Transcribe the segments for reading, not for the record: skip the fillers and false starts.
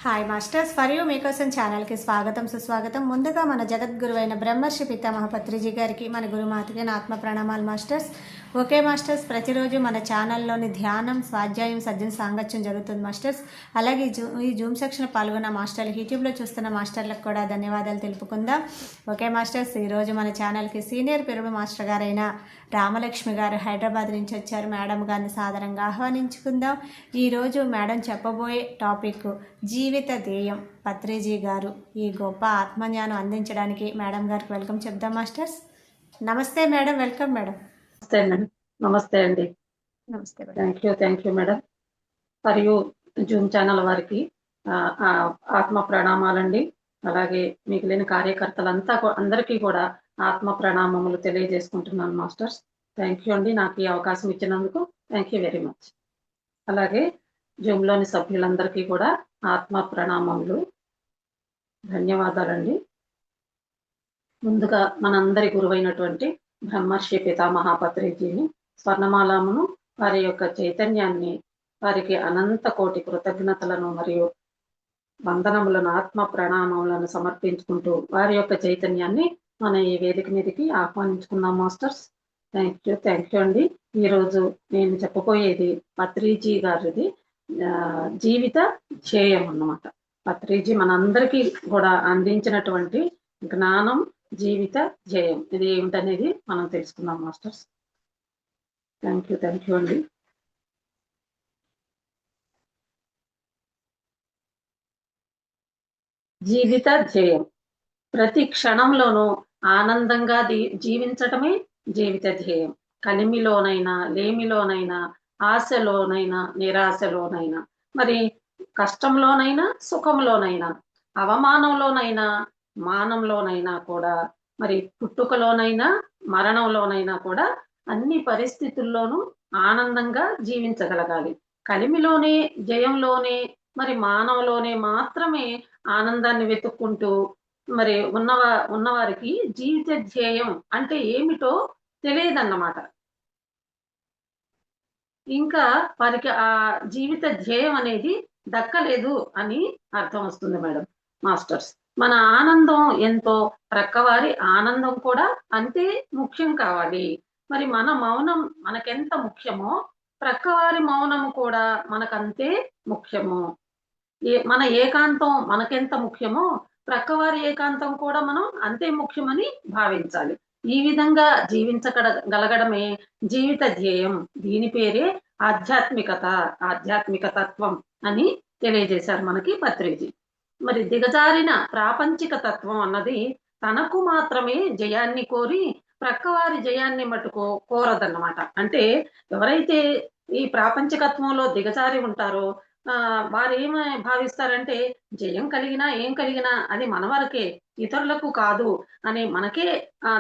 Hi masters, for you మీకోసం ఛానల్కి స్వాగతం సుస్వాగతం. ముందుగా మన జగద్గురువైన బ్రహ్మర్షి పితామహ పత్రిజీ గారికి, మన గురుమాతకి నా ఆత్మ ప్రణామాలు మాస్టర్స్. ఓకే మాస్టర్స్, ప్రతిరోజు మన ఛానల్లోని ధ్యానం, స్వాధ్యాయం, సజ్జన సాంగత్యం జరుగుతుంది మాస్టర్స్. అలాగే ఈ జూమ్ సెక్షన్ పాల్గొన్న మాస్టర్లకు, యూట్యూబ్లో చూస్తున్న మాస్టర్లకు కూడా ధన్యవాదాలు తెలుపుకుందాం. ఓకే మాస్టర్స్, ఈరోజు మన ఛానల్కి సీనియర్ పిరమిడ్ మాస్టర్ గారైన రామలక్ష్మి గారు హైదరాబాద్ నుంచి వచ్చారు. మేడం గారిని సాదరంగా ఆహ్వానించుకుందాం. ఈరోజు మేడం చెప్పబోయే టాపిక్ జీవిత ధ్యేయం. పత్రిజీ గారు ఈ గొప్ప ఆత్మజ్ఞానం అందించడానికి మేడం గారికి వెల్కమ్ చెప్దాం మాస్టర్స్. నమస్తే మేడం, వెల్కమ్ మేడం. నమస్తే మేడం. నమస్తే అండి. నమస్తే. Thank you madam. మరియు జూమ్ ఛానల్ వారికి ఆత్మ ప్రణామాలండి. అలాగే మిగిలిన కార్యకర్తలంతా అందరికీ కూడా ఆత్మ ప్రణామములు తెలియజేసుకుంటున్నాను మాస్టర్స్. థ్యాంక్ యూ అండి, నాకు ఈ అవకాశం ఇచ్చినందుకు థ్యాంక్ యూ వెరీ మచ్. అలాగే జూమ్లోని సభ్యులందరికీ కూడా ఆత్మ ప్రణామములు, ధన్యవాదాలండి. ముందుగా మనందరి గురువైనటువంటి బ్రహ్మర్షి పితామహ పత్రిజీని, స్వర్ణమాలమును, వారి యొక్క చైతన్యాన్ని, వారికి అనంత కోటి కృతజ్ఞతలను మరియు వందనములను, ఆత్మ ప్రణామములను సమర్పించుకుంటూ వారి యొక్క చైతన్యాన్ని మన ఈ వేదిక మీదకి ఆహ్వానించుకున్నాం మాస్టర్స్. థ్యాంక్ యూ అండి. ఈరోజు నేను చెప్పబోయేది పత్రిజీ గారిది జీవిత ధ్యేయం అన్నమాట. పత్రిజీ మనందరికీ కూడా అందించినటువంటి జ్ఞానం, జీవిత ధ్యేయం ఇది ఏమిటనేది మనం తెలుసుకుందాం మాస్టర్స్. థ్యాంక్ యూ అండి. జీవిత ధ్యేయం. ప్రతి క్షణంలోనూ ఆనందంగా జీవించటమే జీవిత ధ్యేయం. కలిమిలోనైనా, లేమిలోనైనా, ఆశలోనైనా, నిరాశలోనైనా, మరి కష్టంలోనైనా, సుఖంలోనైనా, అవమానంలోనైనా, మానంలోనైనా కూడా, మరి పుట్టుకలోనైనా, మరణంలోనైనా కూడా అన్ని పరిస్థితుల్లోనూ ఆనందంగా జీవించగలగాలి. కలిమిలోనే, జయంలోనే, మరి మానవులోనే మాత్రమే ఆనందాన్ని వెతుక్కుంటూ మరి ఉన్నవారికి జీవిత ధ్యేయం అంటే ఏమిటో తెలియదన్నమాట. ఇంకా వారికి ఆ జీవిత ధ్యేయం అనేది దక్కలేదు అని అర్థం వస్తుంది మేడం మాస్టర్స్. మన ఆనందం ఎంతో, ప్రక్కవారి ఆనందం కూడా అంతే ముఖ్యం కావాలి. మరి మన మౌనం మనకెంత ముఖ్యమో, ప్రక్కవారి మౌనం కూడా మనకంతే ముఖ్యము. మన ఏకాంతం మనకెంత ముఖ్యమో, ప్రక్కవారి ఏకాంతం కూడా మనం అంతే ముఖ్యమని భావించాలి. ఈ విధంగా జీవించగలగడమే జీవిత ధ్యేయం. దీని పేరే ఆధ్యాత్మిక తత్వం అని తెలియజేశారు మనకి పత్రిజీ. మరి దిగజారిన ప్రాపంచిక తత్వం అన్నది తనకు మాత్రమే జయాన్ని కోరి ప్రక్కవారి జయాన్ని మటుకు కోరదన్నమాట. అంటే ఎవరైతే ఈ ప్రాపంచికత్వంలో దిగజారి ఉంటారో వారు ఏమి భావిస్తారంటే, జయం కలిగినా ఏం కలిగినా అది మన వరకే, ఇతరులకు కాదు అని మనకే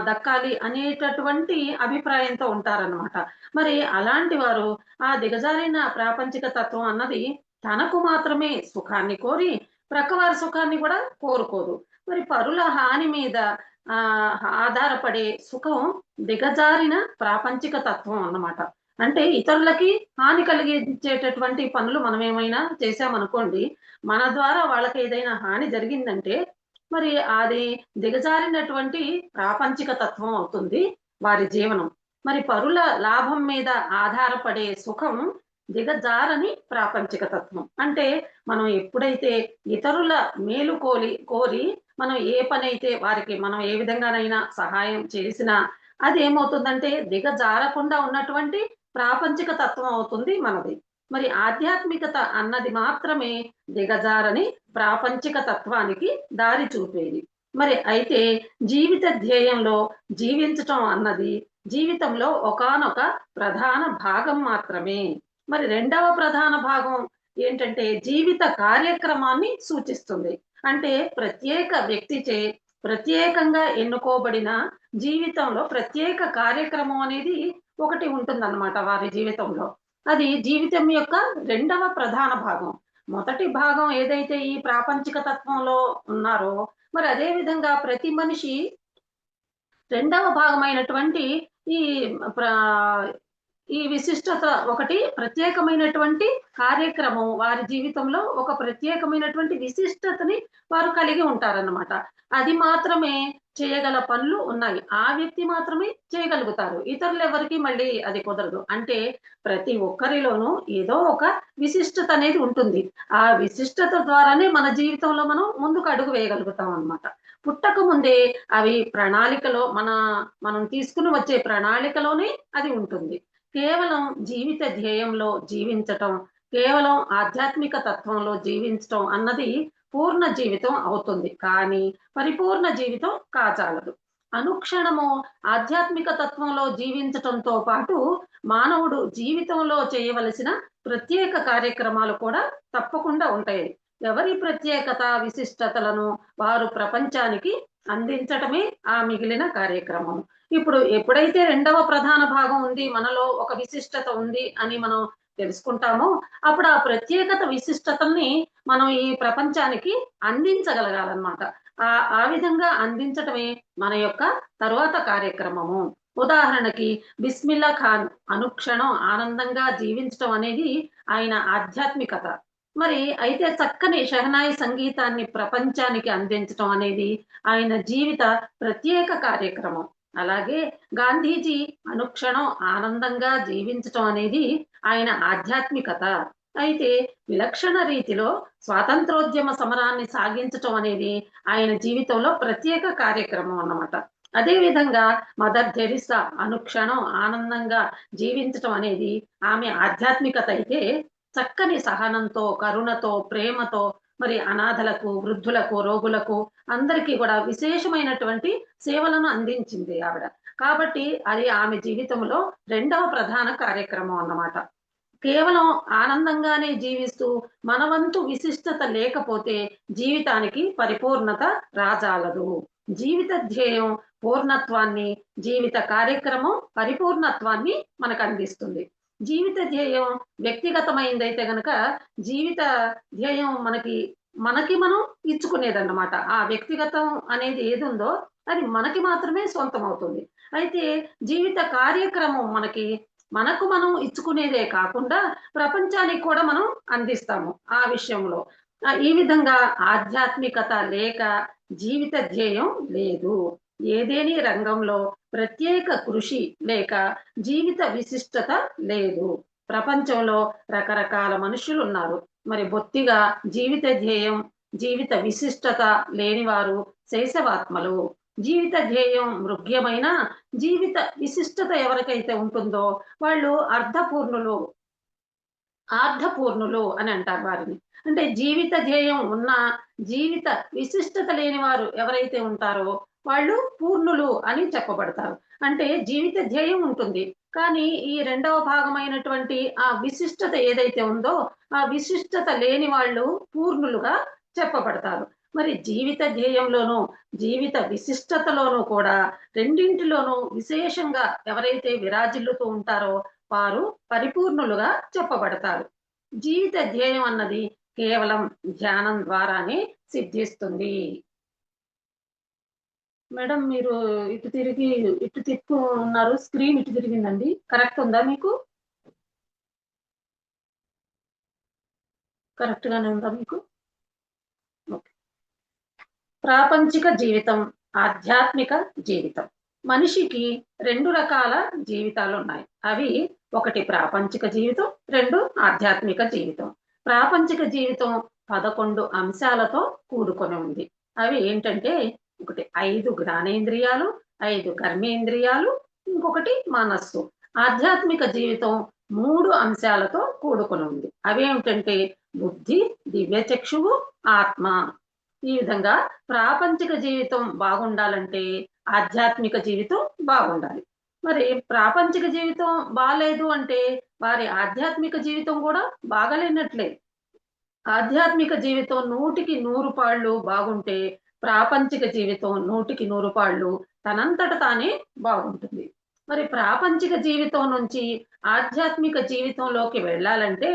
దక్కాలి అనేటటువంటి అభిప్రాయంతో ఉంటారన్నమాట. మరి అలాంటి వారు ఆ దిగజారిన ప్రాపంచిక తత్వం అన్నది తనకు మాత్రమే సుఖాన్ని కోరి ప్రక్కవారి సుఖాన్ని కూడా కోరుకోరు. మరి పరుల హాని మీద ఆధారపడే సుఖం దిగజారిన ప్రాపంచిక తత్వం అన్నమాట. అంటే ఇతరులకి హాని కలిగించేటటువంటి పనులు మనం ఏమైనా చేశామనుకోండి, మన ద్వారా వాళ్ళకి ఏదైనా హాని జరిగిందంటే మరి అది దిగజారినటువంటి ప్రాపంచిక తత్వం అవుతుంది వారి జీవనం. మరి పరుల లాభం మీద ఆధారపడే సుఖం దిగజారని ప్రాపంచిక తత్వం. అంటే మనం ఎప్పుడైతే ఇతరుల మేలు కోరి మనం ఏ పని అయితే వారికి మనం ఏ విధంగానైనా సహాయం చేసినా అది ఏమవుతుందంటే దిగజారకుండా ఉన్నటువంటి ప్రాపంచిక తత్వం అవుతుంది మనది. మరి ఆధ్యాత్మికత అన్నది మాత్రమే దిగజారని ప్రాపంచిక తత్వానికి దారి చూపేది. మరి అయితే జీవిత ధ్యేయంలో జీవించటం అన్నది జీవితంలో ఒకానొక ప్రధాన భాగం మాత్రమే. మరి రెండవ ప్రధాన భాగం ఏంటంటే జీవిత కార్యక్రమాన్ని సూచిస్తుంది. అంటే ప్రత్యేక వ్యక్తిచే ప్రత్యేకంగా ఎన్నుకోబడిన జీవితంలో ప్రత్యేక కార్యక్రమం అనేది ఒకటి ఉంటుందన్నమాట వారి జీవితంలో. అది జీవితం యొక్క రెండవ ప్రధాన భాగం. మొదటి భాగం ఏదైతే ఈ ప్రాపంచిక తత్వంలో ఉన్నారో, మరి అదే విధంగా ప్రతి మనిషి రెండవ భాగమైనటువంటి ఈ ఈ విశిష్టత ఒకటి ప్రత్యేకమైనటువంటి కార్యక్రమం వారి జీవితంలో ఒక ప్రత్యేకమైనటువంటి విశిష్టతని వారు కలిగి ఉంటారన్నమాట. అది మాత్రమే చేయగల పనులు ఉన్నాయి. ఆ వ్యక్తి మాత్రమే చేయగలుగుతారు. ఇతరులెవరికీ మళ్ళీ అది కుదరదు. అంటే ప్రతి ఒక్కరిలోనూ ఏదో ఒక విశిష్టత అనేది ఉంటుంది. ఆ విశిష్టత ద్వారానే మన జీవితంలో మనం ముందుకు అడుగు వేయగలుగుతాం అన్నమాట. పుట్టక ముందే అవి ప్రణాళికలో మనం తీసుకుని వచ్చే ప్రణాళికలోనే అది ఉంటుంది. కేవలం జీవిత ధ్యేయంలో జీవించటం, కేవలం ఆధ్యాత్మిక తత్వంలో జీవించటం అన్నది పూర్ణ జీవితం అవుతుంది. కానీ పరిపూర్ణ జీవితం కాజాలదు. అనుక్షణము ఆధ్యాత్మిక తత్వంలో జీవించటంతో పాటు మానవుడు జీవితంలో చేయవలసిన ప్రత్యేక కార్యక్రమాలు కూడా తప్పకుండా ఉంటాయి. ఎవరి ప్రత్యేకత, విశిష్టతలను వారు ప్రపంచానికి అందించటమే ఆ మిగిలిన కార్యక్రమం. ఇప్పుడు ఎప్పుడైతే రెండవ ప్రధాన భాగం ఉంది, మనలో ఒక విశిష్టత ఉంది అని మనం తెలుసుకుంటామో, అప్పుడు ఆ ప్రత్యేకత విశిష్టతల్ని మనం ఈ ప్రపంచానికి అందించగలగాలన్నమాట. ఆ విధంగా అందించటమే మన యొక్క తరువాత కార్యక్రమము. ఉదాహరణకి బిస్మిల్లా ఖాన్ అనుక్షణం ఆనందంగా జీవించటం అనేది ఆయన ఆధ్యాత్మికత. మరి అయితే చక్కని షెహనాయి సంగీతాన్ని ప్రపంచానికి అందించటం అనేది ఆయన జీవిత ప్రత్యేక కార్యక్రమం. అలాగే గాంధీజీ అనుక్షణం ఆనందంగా జీవించటం అనేది ఆయన ఆధ్యాత్మికత. అయితే విలక్షణ రీతిలో స్వాతంత్రోద్యమ సమరాన్ని సాగించటం అనేది ఆయన జీవితంలో ప్రత్యేక కార్యక్రమం అన్నమాట. అదే విధంగా మదర్ తెరిసా అనుక్షణం ఆనందంగా జీవించటం అనేది ఆమె ఆధ్యాత్మికత అయితే, చక్కని సహనంతో, కరుణతో, ప్రేమతో మరి అనాథలకు, వృద్ధులకు, రోగులకు అందరికీ కూడా విశేషమైనటువంటి సేవలను అందించింది ఆవిడ. కాబట్టి అది ఆమె జీవితంలో రెండవ ప్రధాన కార్యక్రమం అన్నమాట. కేవలం ఆనందంగానే జీవిస్తూ మన వంతు విశిష్టత లేకపోతే జీవితానికి పరిపూర్ణత రాజాలదు. జీవిత ధ్యేయం పూర్ణత్వాన్ని, జీవిత కార్యక్రమం పరిపూర్ణత్వాన్ని మనకు అందిస్తుంది. జీవిత ధ్యేయం వ్యక్తిగతమైందైతే గనక జీవిత ధ్యేయం మనకి మనం ఇచ్చుకునేదన్నమాట. ఆ వ్యక్తిగతం అనేది ఏదుందో అది మనకి మాత్రమే సొంతమవుతుంది. అయితే జీవిత కార్యక్రమం మనకు మనం ఇచ్చుకునేదే కాకుండా ప్రపంచానికి కూడా మనం అందిస్తాము ఆ విషయంలో. ఈ విధంగా ఆధ్యాత్మికత లేక జీవిత ధ్యేయం లేదు. ఏదేని రంగంలో ప్రత్యేక కృషి లేక జీవిత విశిష్టత లేదు. ప్రపంచంలో రకరకాల మనుషులున్నారు. మరి బొత్తిగా జీవిత ధ్యేయం, జీవిత విశిష్టత లేనివారు శైశవాత్మలు. జీవిత ధ్యేయం మృగ్యమైన జీవిత విశిష్టత ఎవరికైతే ఉంటుందో వాళ్ళు ఆర్ధపూర్ణులు అని అంటారు వారిని. అంటే జీవిత ధ్యేయం ఉన్న జీవిత విశిష్టత లేని వారు ఎవరైతే ఉంటారో వాళ్ళు పూర్ణులు అని చెప్పబడతారు. అంటే జీవిత ధ్యేయం ఉంటుంది. కానీ ఈ రెండవ భాగమైనటువంటి ఆ విశిష్టత ఏదైతే ఉందో ఆ విశిష్టత లేని వాళ్ళు పూర్ణులుగా చెప్పబడతారు. మరి జీవిత ధ్యేయంలోనూ, జీవిత విశిష్టతలోనూ కూడా రెండింటిలోనూ విశేషంగా ఎవరైతే విరాజిల్లుతూ ఉంటారో వారు పరిపూర్ణులుగా చెప్పబడతారు. జీవిత ధ్యేయం అన్నది కేవలం ధ్యానం ద్వారానే సిద్ధిస్తుంది. మేడం మీరు ఇటు తిప్పు ఉన్నారు. స్క్రీన్ ఇటు తిరిగిందండి. కరెక్ట్ ఉందా మీకు? కరెక్ట్ గానే ఉందా మీకు? ఓకే. ప్రాపంచిక జీవితం, ఆధ్యాత్మిక జీవితం. మనిషికి 2 రకాల జీవితాలున్నాయి. అవి ఒకటి ప్రాపంచిక జీవితం, 2 ఆధ్యాత్మిక జీవితం. ప్రాపంచిక జీవితం 11 అంశాలతో కూడుకొని ఉంది. అవి ఏంటంటే, ఒకటి 5 జ్ఞానేంద్రియాలు, 5 కర్మేంద్రియాలు, ఇంకొకటి మనస్సు. ఆధ్యాత్మిక జీవితం 3 అంశాలతో కూడుకొని ఉంది. అవేమిటంటే బుద్ధి, దివ్య చక్షువు, ఆత్మ. ఈ విధంగా ప్రాపంచిక జీవితం బాగుండాలంటే ఆధ్యాత్మిక జీవితం బాగుండాలి. మరి ప్రాపంచిక జీవితం బాలేదు అంటే వారి ఆధ్యాత్మిక జీవితం కూడా బాగలేనట్లే. ఆధ్యాత్మిక జీవితం 100కి 100 పాళ్ళు బాగుంటే ప్రాపంచిక జీవితం 100కి 100 పాళ్ళు తనంతట తానే బాగుంటుంది. మరి ప్రాపంచిక జీవితం నుంచి ఆధ్యాత్మిక జీవితంలోకి వెళ్ళాలంటే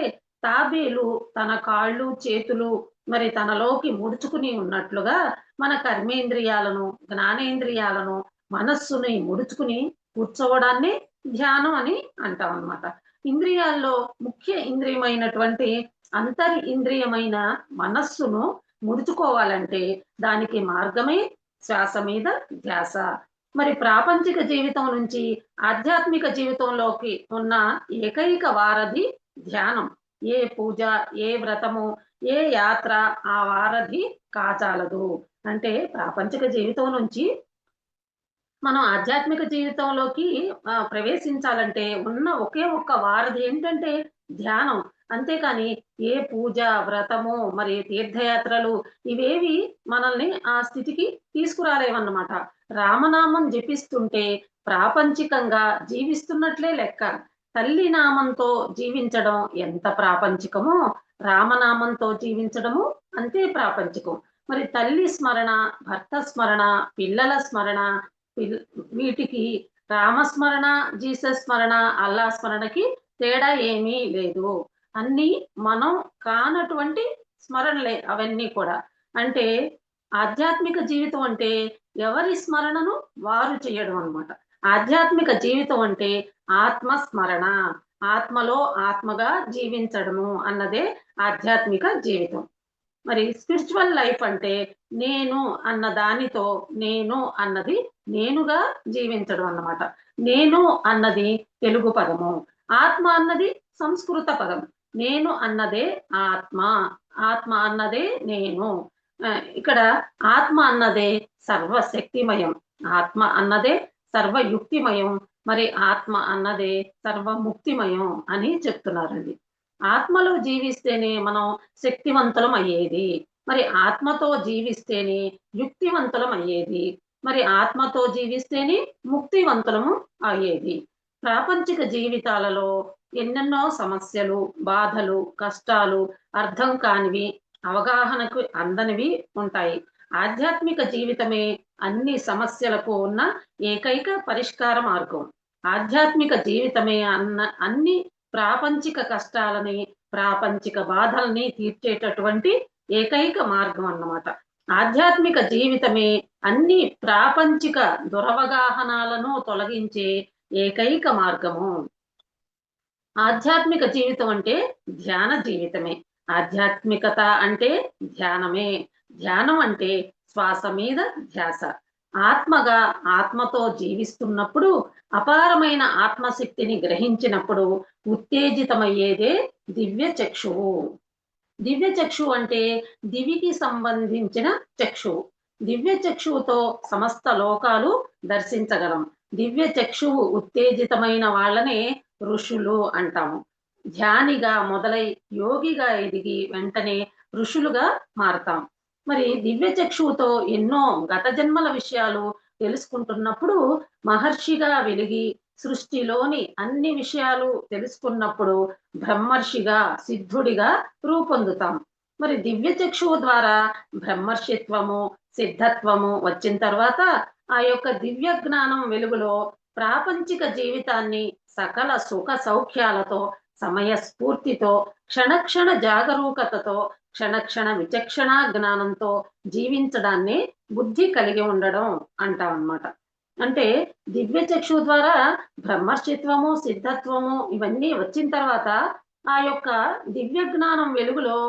తాబేలు తన కాళ్ళు, చేతులు మరి తనలోకి ముడుచుకుని ఉన్నట్లుగా మన కర్మేంద్రియాలను, జ్ఞానేంద్రియాలను, మనస్సుని ముడుచుకుని కూర్చోవడాన్ని ధ్యానం అని అంటాం అన్నమాట. ఇంద్రియాల్లో ముఖ్య ఇంద్రియమైనటువంటి అంతర్ ఇంద్రియమైన మనస్సును ముడుచుకోవాలంటే దానికి మార్గమే శ్వాస మీద ధ్యాస. మరి ప్రాపంచిక జీవితం నుంచి ఆధ్యాత్మిక జీవితంలోకి ఉన్న ఏకైక వారధి ధ్యానం. ఏ పూజ, ఏ వ్రతము, ఏ యాత్ర ఆ వారధి కాచాలదు. అంటే ప్రాపంచిక జీవితం నుంచి మనం ఆధ్యాత్మిక జీవితంలోకి ప్రవేశించాలంటే ఉన్న ఒకే ఒక్క వారధి ఏంటంటే ధ్యానం. అంతేకాని ఏ పూజ, వ్రతము, మరి తీర్థయాత్రలు ఇవేవి మనల్ని ఆ స్థితికి తీసుకురాలేవన్నమాట. రామనామం జపిస్తుంటే ప్రాపంచికంగా జీవిస్తున్నట్లే లెక్క. తల్లి నామంతో జీవించడం ఎంత ప్రాపంచికమో, రామనామంతో జీవించడము అంతే ప్రాపంచికం. మరి తల్లి స్మరణ, భర్త స్మరణ, పిల్లల స్మరణ, వీటికి రామస్మరణ, జీసస్ స్మరణ, అల్లా స్మరణకి తేడా ఏమీ లేదు. అన్నీ మనం కానటువంటి స్మరణలే అవన్నీ కూడా. అంటే ఆధ్యాత్మిక జీవితం అంటే ఎవరి స్మరణను వారు చేయడం అన్నమాట. ఆధ్యాత్మిక జీవితం అంటే ఆత్మస్మరణ, ఆత్మలో ఆత్మగా జీవించడము అన్నదే ఆధ్యాత్మిక జీవితం. మరి స్పిరిచువల్ లైఫ్ అంటే నేను అన్న దానితో నేను అన్నది నేనుగా జీవించడం అన్నమాట. నేను అన్నది తెలుగు పదము, ఆత్మ అన్నది సంస్కృత పదం. నేను అన్నదే ఆత్మ, ఆత్మ అన్నదే నేను. ఇక్కడ ఆత్మ అన్నదే సర్వశక్తిమయం, ఆత్మ అన్నదే సర్వయుక్తిమయం, మరి ఆత్మ అన్నదే సర్వముక్తిమయం అని చెప్తున్నారండి. ఆత్మలో జీవిస్తేనే మనం శక్తివంతులం అయ్యేది. మరి ఆత్మతో జీవిస్తేనే యుక్తివంతులం అయ్యేది. మరి ఆత్మతో జీవిస్తేనే ముక్తివంతులము అయ్యేది. ప్రాపంచిక జీవితాలలో ఎన్నెన్నో సమస్యలు, బాధలు, కష్టాలు, అర్థం కానివి, అవగాహనకు అందనివి ఉంటాయి. ఆధ్యాత్మిక జీవితమే అన్ని సమస్యలకు ఉన్న ఏకైక పరిష్కార మార్గం. ఆధ్యాత్మిక జీవితమే అన్ని ప్రాపంచిక కష్టాలని, ప్రాపంచిక బాధల్ని తీర్చేటటువంటి ఏకైక మార్గం అన్నమాట. ఆధ్యాత్మిక జీవితమే అన్ని ప్రాపంచిక దురవగాహనాలను తొలగించే ఏకైక మార్గము. ఆధ్యాత్మిక జీవితం అంటే ధ్యాన జీవితమే. ఆధ్యాత్మికత అంటే ధ్యానమే. ధ్యానం అంటే శ్వాస మీద ధ్యాస. ఆత్మగా ఆత్మతో జీవిస్తున్నప్పుడు, అపారమైన ఆత్మశక్తిని గ్రహించినప్పుడు ఉత్తేజితమయ్యేదే దివ్య చక్షువు. దివ్య చక్షువు అంటే దివికి సంబంధించిన చక్షువు. దివ్య చక్షువుతో సమస్త లోకాలు దర్శించగలం. దివ్య చక్షువు ఉత్తేజితమైన వాళ్ళనే ఋషులు అంటాము. ధ్యానిగా మొదలై యోగిగా ఎదిగి వెంటనే ఋషులుగా మారతాం. మరి దివ్య చక్షువుతో ఎన్నో గత జన్మల విషయాలు తెలుసుకుంటున్నప్పుడు, మహర్షిగా వెలిగి సృష్టిలోని అన్ని విషయాలు తెలుసుకున్నప్పుడు బ్రహ్మర్షిగా, సిద్ధుడిగా రూపొందుతాం. మరి దివ్య చక్షువు ద్వారా బ్రహ్మర్షిత్వము, సిద్ధత్వము వచ్చిన తర్వాత ఆ యొక్క దివ్య జ్ఞానం వెలుగులో ప్రాపంచిక జీవితాన్ని సకల సుఖ సౌఖ్యాలతో, సమయ స్ఫూర్తితో, క్షణక్షణ జాగరూకతతో, క్షణక్షణ విచక్షణ జ్ఞానంతో జీవించడాన్ని బుద్ధి కలిగి ఉండడం అంటాం అన్నమాట. అంటే దివ్య చక్షు ద్వారా బ్రహ్మర్షిత్వము, సిద్ధత్వము ఇవన్నీ వచ్చిన తర్వాత ఆ యొక్క దివ్య జ్ఞానం వెలుగులో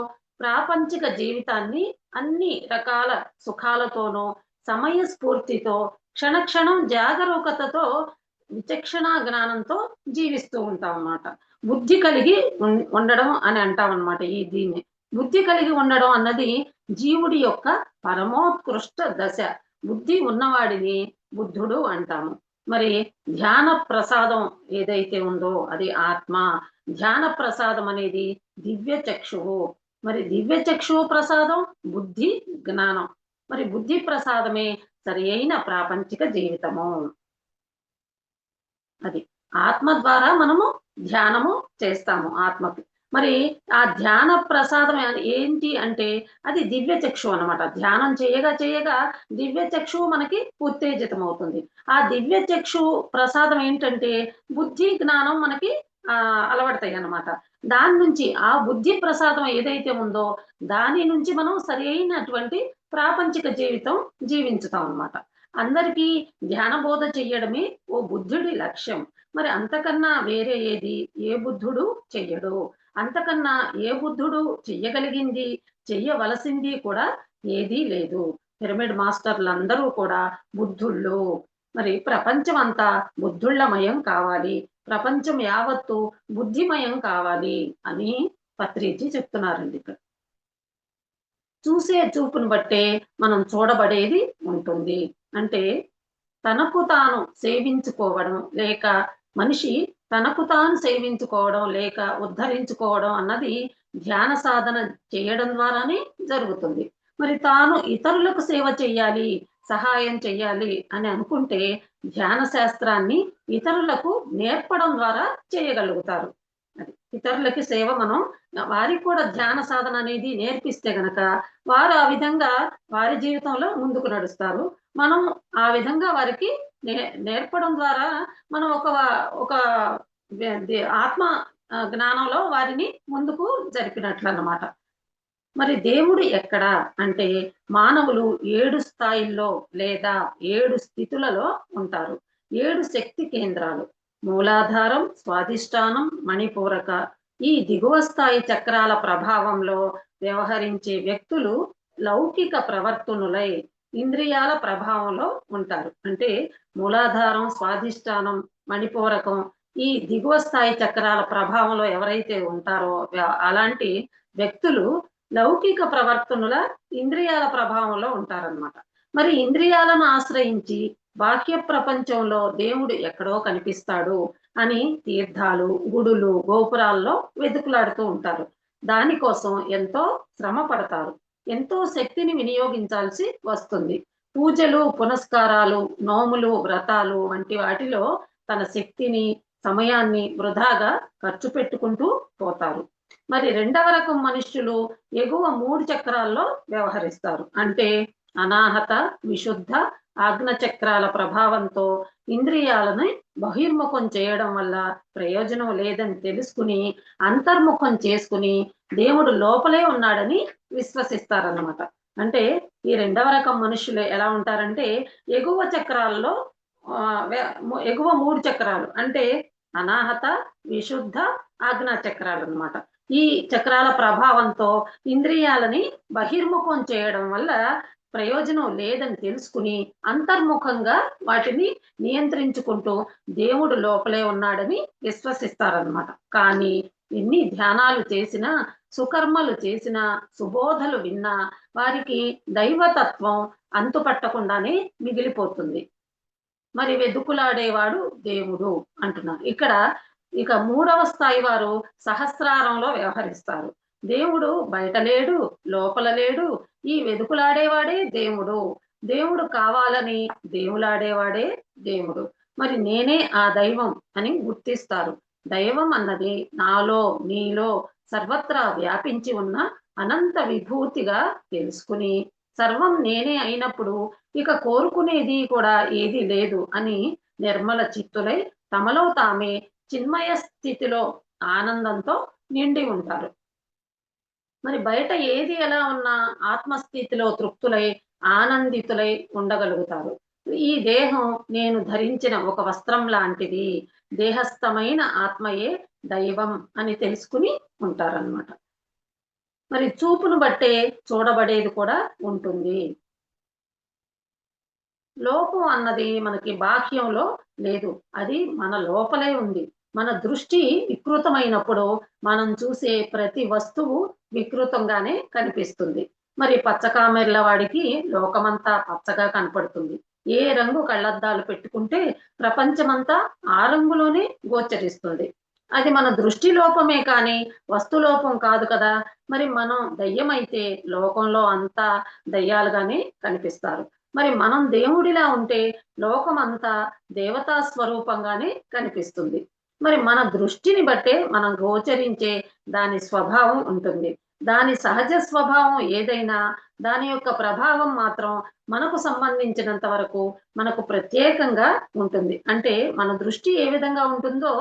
ప్రాపంచిక జీవితాన్ని అన్ని రకాల సుఖాలతోనూ, సమయ స్ఫూర్తితో, క్షణక్షణం జాగరూకతతో, విచక్షణ జ్ఞానంతో జీవిస్తూ ఉంటాం అన్నమాట. బుద్ధి కలిగి ఉండడం అని అంటాం అన్నమాట. దీన్ని బుద్ధి కలిగి ఉండడం అన్నది జీవుడి యొక్క పరమోత్కృష్ట దశ. బుద్ధి ఉన్నవాడిని బుద్ధుడు అంటాము. మరి ధ్యాన ప్రసాదం ఏదైతే ఉందో అది ఆత్మ. ధ్యాన ప్రసాదం అనేది దివ్య చక్షువు. మరి దివ్య చక్షువు ప్రసాదం బుద్ధి జ్ఞానం. మరి బుద్ధి ప్రసాదమే సరి అయిన ప్రాపంచిక జీవితము. అది ఆత్మ ద్వారా మనము ధ్యానము చేస్తాము ఆత్మకి. మరి ఆ ధ్యాన ప్రసాదం ఏంటి అంటే అది దివ్య చక్షు అన్నమాట. ధ్యానం చేయగా చేయగా దివ్య చక్షువు మనకి ఉత్తేజితం అవుతుంది. ఆ దివ్య చక్షు ప్రసాదం ఏంటంటే బుద్ధి జ్ఞానం మనకి అలవడతాయి అన్నమాట. దాని నుంచి ఆ బుద్ధి ప్రసాదం ఏదైతే ఉందో దాని నుంచి మనం సరి అయినటువంటి ప్రాపంచిక జీవితం జీవించుతాం అన్నమాట. అందరికీ ధ్యాన బోధ చెయ్యడమే ఓ బుద్ధుడి లక్ష్యం. మరి అంతకన్నా వేరే ఏది ఏ బుద్ధుడు చెయ్యడు. అంతకన్నా ఏ బుద్ధుడు చెయ్యగలిగింది, చెయ్యవలసింది కూడా ఏదీ లేదు. పిరమిడ్ మాస్టర్లందరూ కూడా బుద్ధుళ్ళు. మరి ప్రపంచం అంతా బుద్ధుళ్ళమయం కావాలి, ప్రపంచం యావత్తు బుద్ధిమయం కావాలి అని పత్రిజీ చెప్తున్నారండి ఇక్కడ. చూసే చూపును బట్టే మనం చూడబడేది ఉంటుంది. అంటే తనకు తాను సేవించుకోవడం లేక మనిషి తనకు తాను సేవించుకోవడం లేక ఉద్ధరించుకోవడం అన్నది ధ్యాన సాధన చేయడం ద్వారానే జరుగుతుంది. మరి తాను ఇతరులకు సేవ చెయ్యాలి, సహాయం చెయ్యాలి అని అనుకుంటే ధ్యాన శాస్త్రాన్ని ఇతరులకు నేర్పడం ద్వారా చేయగలుగుతారు. అది ఇతరులకి సేవ మనం వారికి కూడా ధ్యాన సాధన అనేది నేర్పిస్తే గనక వారు ఆ విధంగా వారి జీవితంలో ముందుకు నడుస్తారు. మనం ఆ విధంగా వారికి నేర్పడం ద్వారా మనం ఒక ఆత్మ జ్ఞానంలో వారిని ముందుకు జరిపినట్లు అన్నమాట. మరి దేవుడు ఎక్కడ అంటే మానవులు 7 స్థాయిల్లో లేదా 7 స్థితులలో ఉంటారు. 7 శక్తి కేంద్రాలు మూలాధారం, స్వాధిష్టానం, మణిపూరక. ఈ దిగువ స్థాయి చక్రాల ప్రభావంలో వ్యవహరించే వ్యక్తులు లౌకిక ప్రవర్తనులై ఇంద్రియాల ప్రభావంలో ఉంటారు. అంటే మూలాధారం, స్వాధిష్టానం, మణిపూరకం ఈ దిగువ స్థాయి చక్రాల ప్రభావంలో ఎవరైతే ఉంటారో అలాంటి వ్యక్తులు లౌకిక ప్రవర్తనుల ఇంద్రియాల ప్రభావంలో ఉంటారన్నమాట. మరి ఇంద్రియాలను ఆశ్రయించి బాహ్య ప్రపంచంలో దేవుడు ఎక్కడో కనిపిస్తాడు అని తీర్థాలు, గుడులు, గోపురాల్లో వెతుకులాడుతూ ఉంటారు. దానికోసం ఎంతో శ్రమ పడతారు, ఎంతో శక్తిని వినియోగించాల్సి వస్తుంది. పూజలు, పునస్కారాలు, నోములు, వ్రతాలు వంటి వాటిలో తన శక్తిని, సమయాన్ని వృధాగా ఖర్చు పెట్టుకుంటూ పోతారు. మరి రెండవ రకం మనుష్యులు ఎగువ 3 చక్రాల్లో వ్యవహరిస్తారు. అంటే అనాహత, విశుద్ధ, ఆజ్ఞ చక్రాల ప్రభావంతో ఇంద్రియాలను బహిర్ముఖం చేయడం వల్ల ప్రయోజనం లేదని తెలుసుకుని అంతర్ముఖం చేసుకుని దేవుడు లోపలే ఉన్నాడని విశ్వసిస్తారన్నమాట. అంటే ఈ రెండవ రకం మనుషులు ఎలా ఉంటారంటే ఎగువ చక్రాల్లో ఎగువ 3 చక్రాలు అంటే అనాహత, విశుద్ధ, ఆజ్ఞా చక్రాలు అన్నమాట. ఈ చక్రాల ప్రభావంతో ఇంద్రియాలని బహిర్ముఖం చేయడం వల్ల ప్రయోజనం లేదని తెలుసుకుని అంతర్ముఖంగా వాటిని నియంత్రించుకుంటూ దేవుడు లోపలే ఉన్నాడని విశ్వసిస్తారన్నమాట. కానీ ఎన్ని ధ్యానాలు చేసినా, సుకర్మలు చేసినా, సుబోధలు విన్నా వారికి దైవతత్వం అంతుపట్టకుండానే మిగిలిపోతుంది. మరి వెదుకులాడేవాడు దేవుడు అంటున్నారు. ఇక్కడ ఇక 3వ స్థాయి వారు సహస్రారంలో వ్యవహరిస్తారు. దేవుడు బయట లేడు, లోపల లేడు, ఈ వెదుకులాడేవాడే దేవుడు. దేవుడు కావాలని దేవులాడేవాడే దేవుడు. మరి నేనే ఆ దైవం అని గుర్తిస్తారు. దైవం అన్నది నాలో, నీలో సర్వత్రా వ్యాపించి ఉన్న అనంత విభూతిగా తెలుసుకుని సర్వం నేనే అయినప్పుడు ఇక కోరుకునేది కూడా ఏది లేదు అని నిర్మల చిత్తులై తమలో తామే చిన్మయ స్థితిలో ఆనందంతో నిండి ఉంటారు. మరి బయట ఏది ఎలా ఉన్నా ఆత్మస్థితిలో తృప్తులై ఆనందితులై ఉండగలుగుతారు. ఈ దేహం నేను ధరించిన ఒక వస్త్రం లాంటిది, దేహస్థమైన ఆత్మయే దైవం అని తెలుసుకుని ఉంటారన్నమాట. మరి చూపును బట్టే చూడబడేది కూడా ఉంటుంది. లోపం అన్నది మనకి బాహ్యంలో లేదు, అది మన లోపలే ఉంది. మన దృష్టి వికృతమైనప్పుడు మనం చూసే ప్రతి వస్తువు వికృతంగానే కనిపిస్తుంది. మరి పచ్చకామెర్ల వాడికి లోకమంతా పచ్చగా కనపడుతుంది. ఏ రంగు కళ్ళద్దాలు పెట్టుకుంటే ప్రపంచమంతా ఆ రంగులోనే గోచరిస్తుంది. అది మన దృష్టి లోపమే కానీ వస్తులోపం కాదు కదా. మరి మనం దయ్యమైతే లోకంలో అంతా దయ్యాలుగానే కనిపిస్తారు. మరి మనం దేవుడిలా ఉంటే లోకమంతా దేవతా స్వరూపంగానే కనిపిస్తుంది. మరి మన దృష్టిని బట్టే మనం గోచరించే దాని స్వభావం ఉంటుంది. దాని సహజ స్వభావం ఏదైనా దాని యొక్క ప్రభావం మాత్రం మనకు సంబంధించినంత వరకు మనకు ప్రత్యేకంగా ఉంటుంది. అంటే మన దృష్టి ఏ విధంగా ఉంటుందో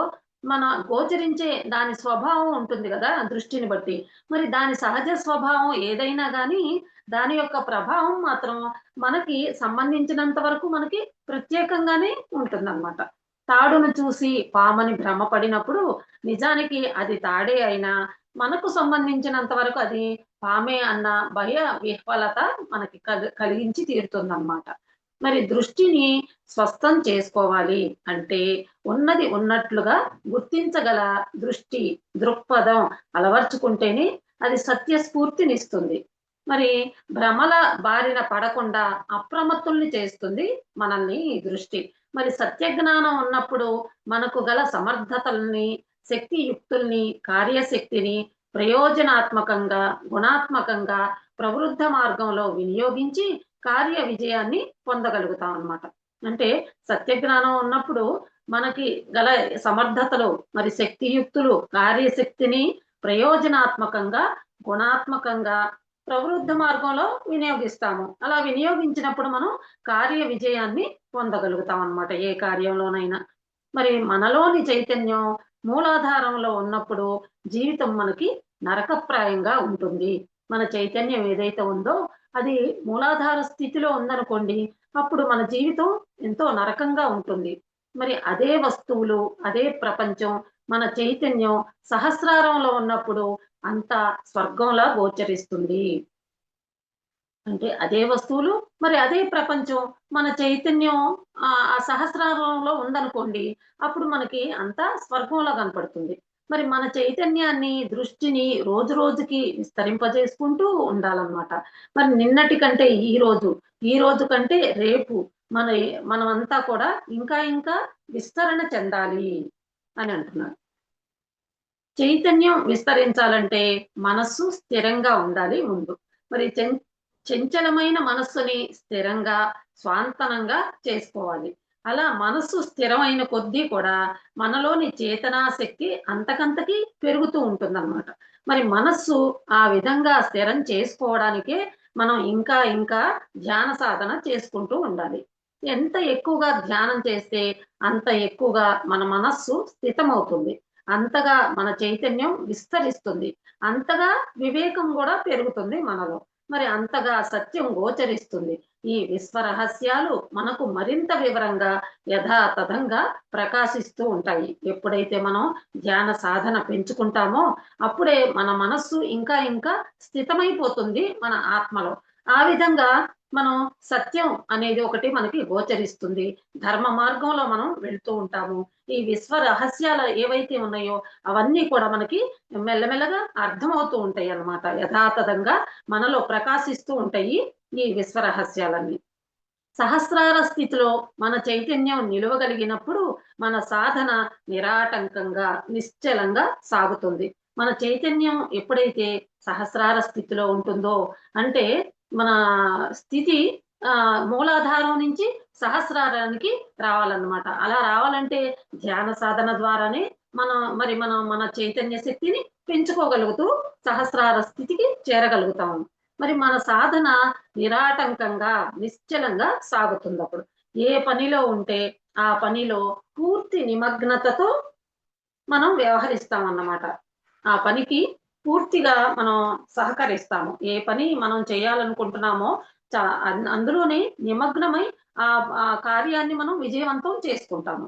మన గోచరించే దాని స్వభావం ఉంటుంది కదా దృష్టిని బట్టి. మరి దాని సహజ స్వభావం ఏదైనా గానీ, దాని యొక్క ప్రభావం మాత్రం మనకి సంబంధించినంత వరకు మనకి ప్రత్యేకంగానే ఉంటుందన్నమాట. తాడును చూసి పామని భ్రమపడినప్పుడు నిజానికి అది తాడే అయినా, మనకు సంబంధించినంత వరకు అది పామే అన్న భయ విహ్వలత మనకి కలిగించి తీరుతుందన్నమాట. మరి దృష్టిని స్వస్థం చేసుకోవాలి అంటే ఉన్నది ఉన్నట్లుగా గుర్తించగల దృష్టి, దృక్పథం అలవర్చుకుంటేనే అది సత్యస్ఫూర్తినిస్తుంది. మరి భ్రమల బారిన పడకుండా అప్రమత్తుల్ని చేస్తుంది మనల్ని ఈ దృష్టి. మరి సత్యజ్ఞానం ఉన్నప్పుడు మనకు గల సమర్థతల్ని, శక్తియుక్తుల్ని, కార్యశక్తిని ప్రయోజనాత్మకంగా, గుణాత్మకంగా ప్రవృద్ధ మార్గంలో వినియోగించి కార్య విజయాన్ని పొందగలుగుతాం అన్నమాట. అంటే సత్యజ్ఞానం ఉన్నప్పుడు మనకి గల సమర్థతలు, మరి శక్తియుక్తులు, కార్యశక్తిని ప్రయోజనాత్మకంగా, గుణాత్మకంగా ప్రవృద్ధ మార్గంలో వినియోగిస్తాము. అలా వినియోగించినప్పుడు మనం కార్య విజయాన్ని పొందగలుగుతాం అన్నమాట ఏ కార్యంలోనైనా. మరి మనలోని చైతన్యం మూలాధారంలో ఉన్నప్పుడు జీవితం మనకి నరకప్రాయంగా ఉంటుంది. మన చైతన్యం ఏదైతే ఉందో అది మూలాధార స్థితిలో ఉందనుకోండి, అప్పుడు మన జీవితం ఎంతో నరకంగా ఉంటుంది. మరి అదే వస్తువులు, అదే ప్రపంచం, మన చైతన్యం సహస్రారంలో ఉన్నప్పుడు అంతా స్వర్గంలా గోచరిస్తుంది. అంటే అదే వస్తువులు, మరి అదే ప్రపంచం, మన చైతన్యం ఆ సహస్రారంలో ఉందనుకోండి, అప్పుడు మనకి అంతా స్వర్గంలా కనపడుతుంది. మరి మన చైతన్యాన్ని, దృష్టిని రోజు రోజుకి విస్తరింపజేసుకుంటూ ఉండాలన్నమాట. మరి నిన్నటి కంటే ఈ రోజు కంటే రేపు మన మనమంతా కూడా ఇంకా ఇంకా విస్తరణ చెందాలి అని అంటున్నారు. చైతన్యం విస్తరించాలంటే మనస్సు స్థిరంగా ఉండాలి ముందు. మరి చంచలమైన మనస్సుని స్థిరంగా, స్వాంతనంగా చేసుకోవాలి. అలా మనస్సు స్థిరమైన కొద్దీ కూడా మనలోని చేతనా శక్తి అంతకంతకి పెరుగుతూ ఉంటుందన్నమాట. మరి మనస్సు ఆ విధంగా స్థిరం చేసుకోవడానికే మనం ఇంకా ఇంకా ధ్యాన సాధన చేసుకుంటూ ఉండాలి. ఎంత ఎక్కువగా ధ్యానం చేస్తే అంత ఎక్కువగా మన మనస్సు స్థితమవుతుంది. అంతగా మన చైతన్యం విస్తరిస్తుంది. అంతగా వివేకం కూడా పెరుగుతుంది మనలో. మరి అంతగా సత్యం గోచరిస్తుంది. ఈ విశ్వ రహస్యాలు మనకు మరింత వివరంగా యథాతథంగా ప్రకాశిస్తూ ఉంటాయి. ఎప్పుడైతే మనం ధ్యాన సాధన పెంచుకుంటామో అప్పుడే మన మనస్సు ఇంకా ఇంకా స్థితమైపోతుంది మన ఆత్మలో. ఆ విధంగా మనం సత్యం అనేది ఒకటి మనకి గోచరిస్తుంది. ధర్మ మార్గంలో మనం వెళ్తూ ఉంటాము. ఈ విశ్వ రహస్యాలు ఏవైతే ఉన్నాయో అవన్నీ కూడా మనకి మెల్లమెల్లగా అర్థమవుతూ ఉంటాయి అన్నమాట. యథాతథంగా మనలో ప్రకాశిస్తూ ఉంటాయి ఈ విశ్వ రహస్యాలన్నీ. సహస్రార స్థితిలో మన చైతన్యం నిలువగలిగినప్పుడు మన సాధన నిరాటంకంగా, నిశ్చలంగా సాగుతుంది. మన చైతన్యం ఎప్పుడైతే సహస్రార స్థితిలో ఉంటుందో అంటే మన స్థితి మూలాధారం నుంచి సహస్రారానికి రావాలన్నమాట. అలా రావాలంటే ధ్యాన సాధన ద్వారానే మనం మన చైతన్య శక్తిని పెంచుకోగలుగుతూ సహస్రార స్థితికి చేరగలుగుతాము. మరి మన సాధన నిరాటంకంగా, నిశ్చలంగా సాగుతుందప్పుడు. ఏ పనిలో ఉంటే ఆ పనిలో పూర్తి నిమగ్నతతో మనం వ్యవహరిస్తామన్నమాట. ఆ పనికి పూర్తిగా మనం సహకరిస్తాము. ఏ పని మనం చేయాలనుకుంటున్నామో అందులోనే నిమగ్నమై ఆ కార్యాన్ని మనం విజయవంతం చేసుకుంటాము.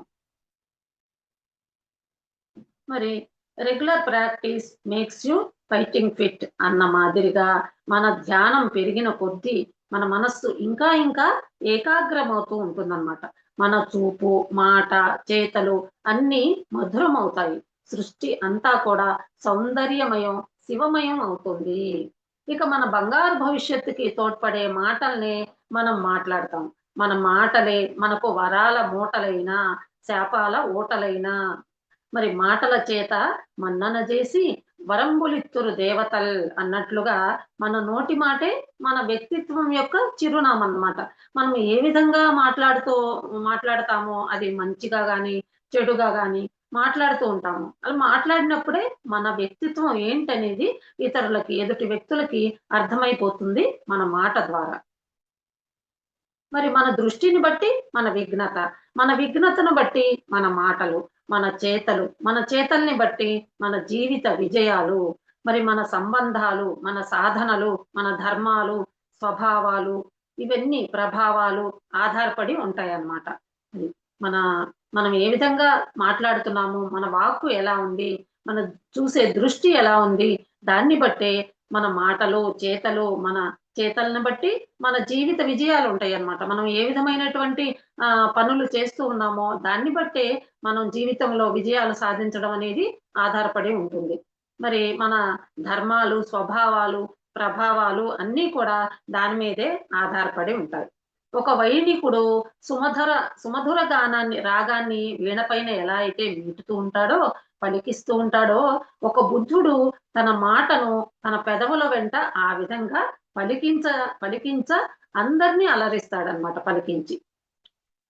మరి regular practice makes you fighting fit అన్న మాదిరిగా మన ధ్యానం పెరిగిన కొద్దీ మన మనస్సు ఇంకా ఇంకా ఏకాగ్రమవుతూ ఉంటుందన్నమాట. మన చూపు, మాట, చేతలు అన్నీ మధురమవుతాయి. సృష్టి అంతా కూడా సౌందర్యమయం, శివమయం అవుతుంది. ఇక మన బంగారు భవిష్యత్తుకి తోడ్పడే మాటల్ని మనం మాట్లాడతాం. మన మాటలే మనకు వరాల మూటలైనా, శాపాల ఊటలైనా. మరి మాటల చేత మన్నన చేసి వరంబులిత్తురు దేవతల్ అన్నట్లుగా మన నోటి మాటే మన వ్యక్తిత్వం యొక్క చిరునామా అన్నమాట. మనం ఏ విధంగా మాట్లాడతామో అది మంచిగా గాని, చెడుగా గాని మాట్లాడుతూ ఉంటాము. అలా మాట్లాడినప్పుడే మన వ్యక్తిత్వం ఏంటనేది ఇతరులకి, ఎదుటి వ్యక్తులకి అర్థమైపోతుంది మన మాట ద్వారా. మరి మన దృష్టిని బట్టి మన విఘ్నతను బట్టి మన మాటలు, మన చేతల్ని బట్టి మన జీవిత విజయాలు, మరి మన సంబంధాలు, మన సాధనలు, మన ధర్మాలు, స్వభావాలు, ఇవన్నీ ప్రభావాలు ఆధారపడి ఉంటాయన్నమాట. అది మన మనం ఏ విధంగా మాట్లాడుతున్నాము, మన వాక్కు ఎలా ఉంది, మన చూసే దృష్టి ఎలా ఉంది, దాన్ని బట్టే మన మాటలు, మన చేతలను బట్టి మన జీవిత విజయాలు ఉంటాయన్నమాట. మనం ఏ విధమైనటువంటి పనులు చేస్తూ ఉన్నామో దాన్ని బట్టే మనం జీవితంలో విజయాలు సాధించడం అనేది ఆధారపడి ఉంటుంది. మరి మన ధర్మాలు, స్వభావాలు, ప్రభావాలు అన్నీ కూడా దాని మీదే ఆధారపడి ఉంటాయి. ఒక వైదికుడు సుమధుర రాగాన్ని వీణపైన ఎలా అయితే మీటుతూ ఉంటాడో, పలికిస్తూ ఉంటాడో, ఒక బుద్ధుడు తన మాటను తన పెదవుల వెంట ఆ విధంగా పలికించ పలికించ అందరినీ అలరిస్తాడనమాట పలికించి.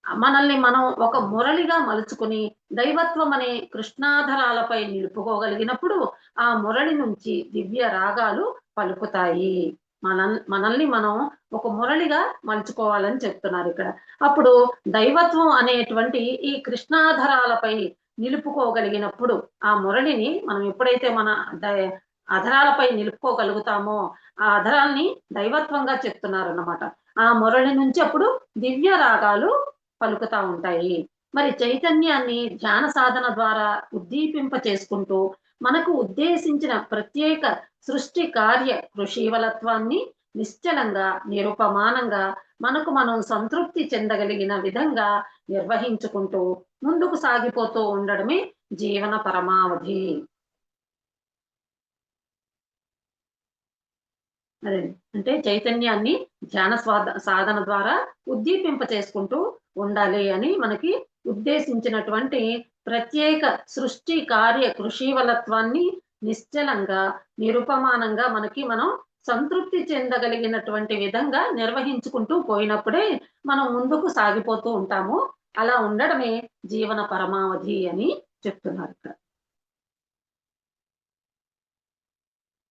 మనల్ని మనం ఒక మురళిగా మలుచుకుని దైవత్వం అనే కృష్ణాధరాలపై నిలుపుకోగలిగినప్పుడు ఆ మురళి నుంచి దివ్య రాగాలు పలుకుతాయి. మనల్ని మనం ఒక మురళిగా మలుచుకోవాలని చెప్తున్నారు ఇక్కడ. అప్పుడు దైవత్వం అనేటువంటి ఈ కృష్ణాధరాలపై నిలుపుకోగలిగినప్పుడు ఆ మురళిని మనం ఎప్పుడైతే మన అధరాలపై నిలుపుకోగలుగుతామో ఆ అధరాల్ని దైవత్వంగా చెప్తున్నారన్నమాట. ఆ మురళి నుంచి అప్పుడు దివ్య రాగాలు పలుకుతా ఉంటాయి. మరి చైతన్యాన్ని ధ్యాన సాధన ద్వారా ఉద్దీపింప చేసుకుంటూ మనకు ఉద్దేశించిన ప్రత్యేక సృష్టి కార్య కృషీవలత్వాన్ని నిశ్చలంగా నిరుపమానంగా మనకు మనం సంతృప్తి చెందగలిగిన విధంగా నిర్వహించుకుంటూ ముందుకు సాగిపోతూ ఉండడమే జీవన పరమావధి. అదే అంటే చైతన్యాన్ని ధ్యాన సాధన ద్వారా ఉద్దీపింప చేసుకుంటూ ఉండాలి అని మనకి ఉద్దేశించినటువంటి ప్రత్యేక సృష్టి కార్య కృషీవలత్వాన్ని నిశ్చలంగా నిరుపమానంగా మనకి మనం సంతృప్తి చెందగలిగినటువంటి విధంగా నిర్వహించుకుంటూ పోయినప్పుడే మనం ముందుకు సాగిపోతూ ఉంటాము. అలా ఉండడమే జీవన పరమావధి అని చెప్తున్నారు ఇక్కడ.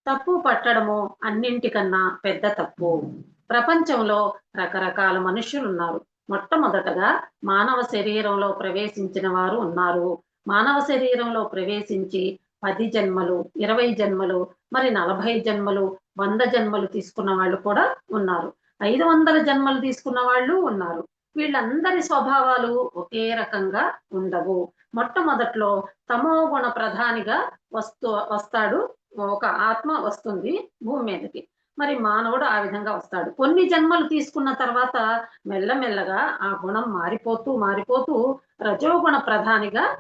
తప్పు పట్టడము అన్నింటికన్నా పెద్ద తప్పు. ప్రపంచంలో రకరకాల మనుష్యులున్నారు. మొట్టమొదటగా మానవ శరీరంలో ప్రవేశించిన వారు ఉన్నారు. మానవ శరీరంలో ప్రవేశించి 10 జన్మలు, 20 జన్మలు, మరి 40 జన్మలు, 100 జన్మలు తీసుకున్న వాళ్ళు కూడా ఉన్నారు. 500 జన్మలు తీసుకున్న వాళ్ళు ఉన్నారు. వీళ్ళందరి స్వభావాలు ఒకే రకంగా ఉండవు. మొట్టమొదట్లో తమోగుణ ప్రధానిగా వస్తాడు. ఒక ఆత్మ వస్తుంది భూమి మీదకి. మరి మానవుడు ఆ విధంగా వస్తాడు. కొన్ని జన్మలు తీసుకున్న తర్వాత మెల్లమెల్లగా ఆ గుణం మారిపోతూ రజోగుణ ప్రధానిగా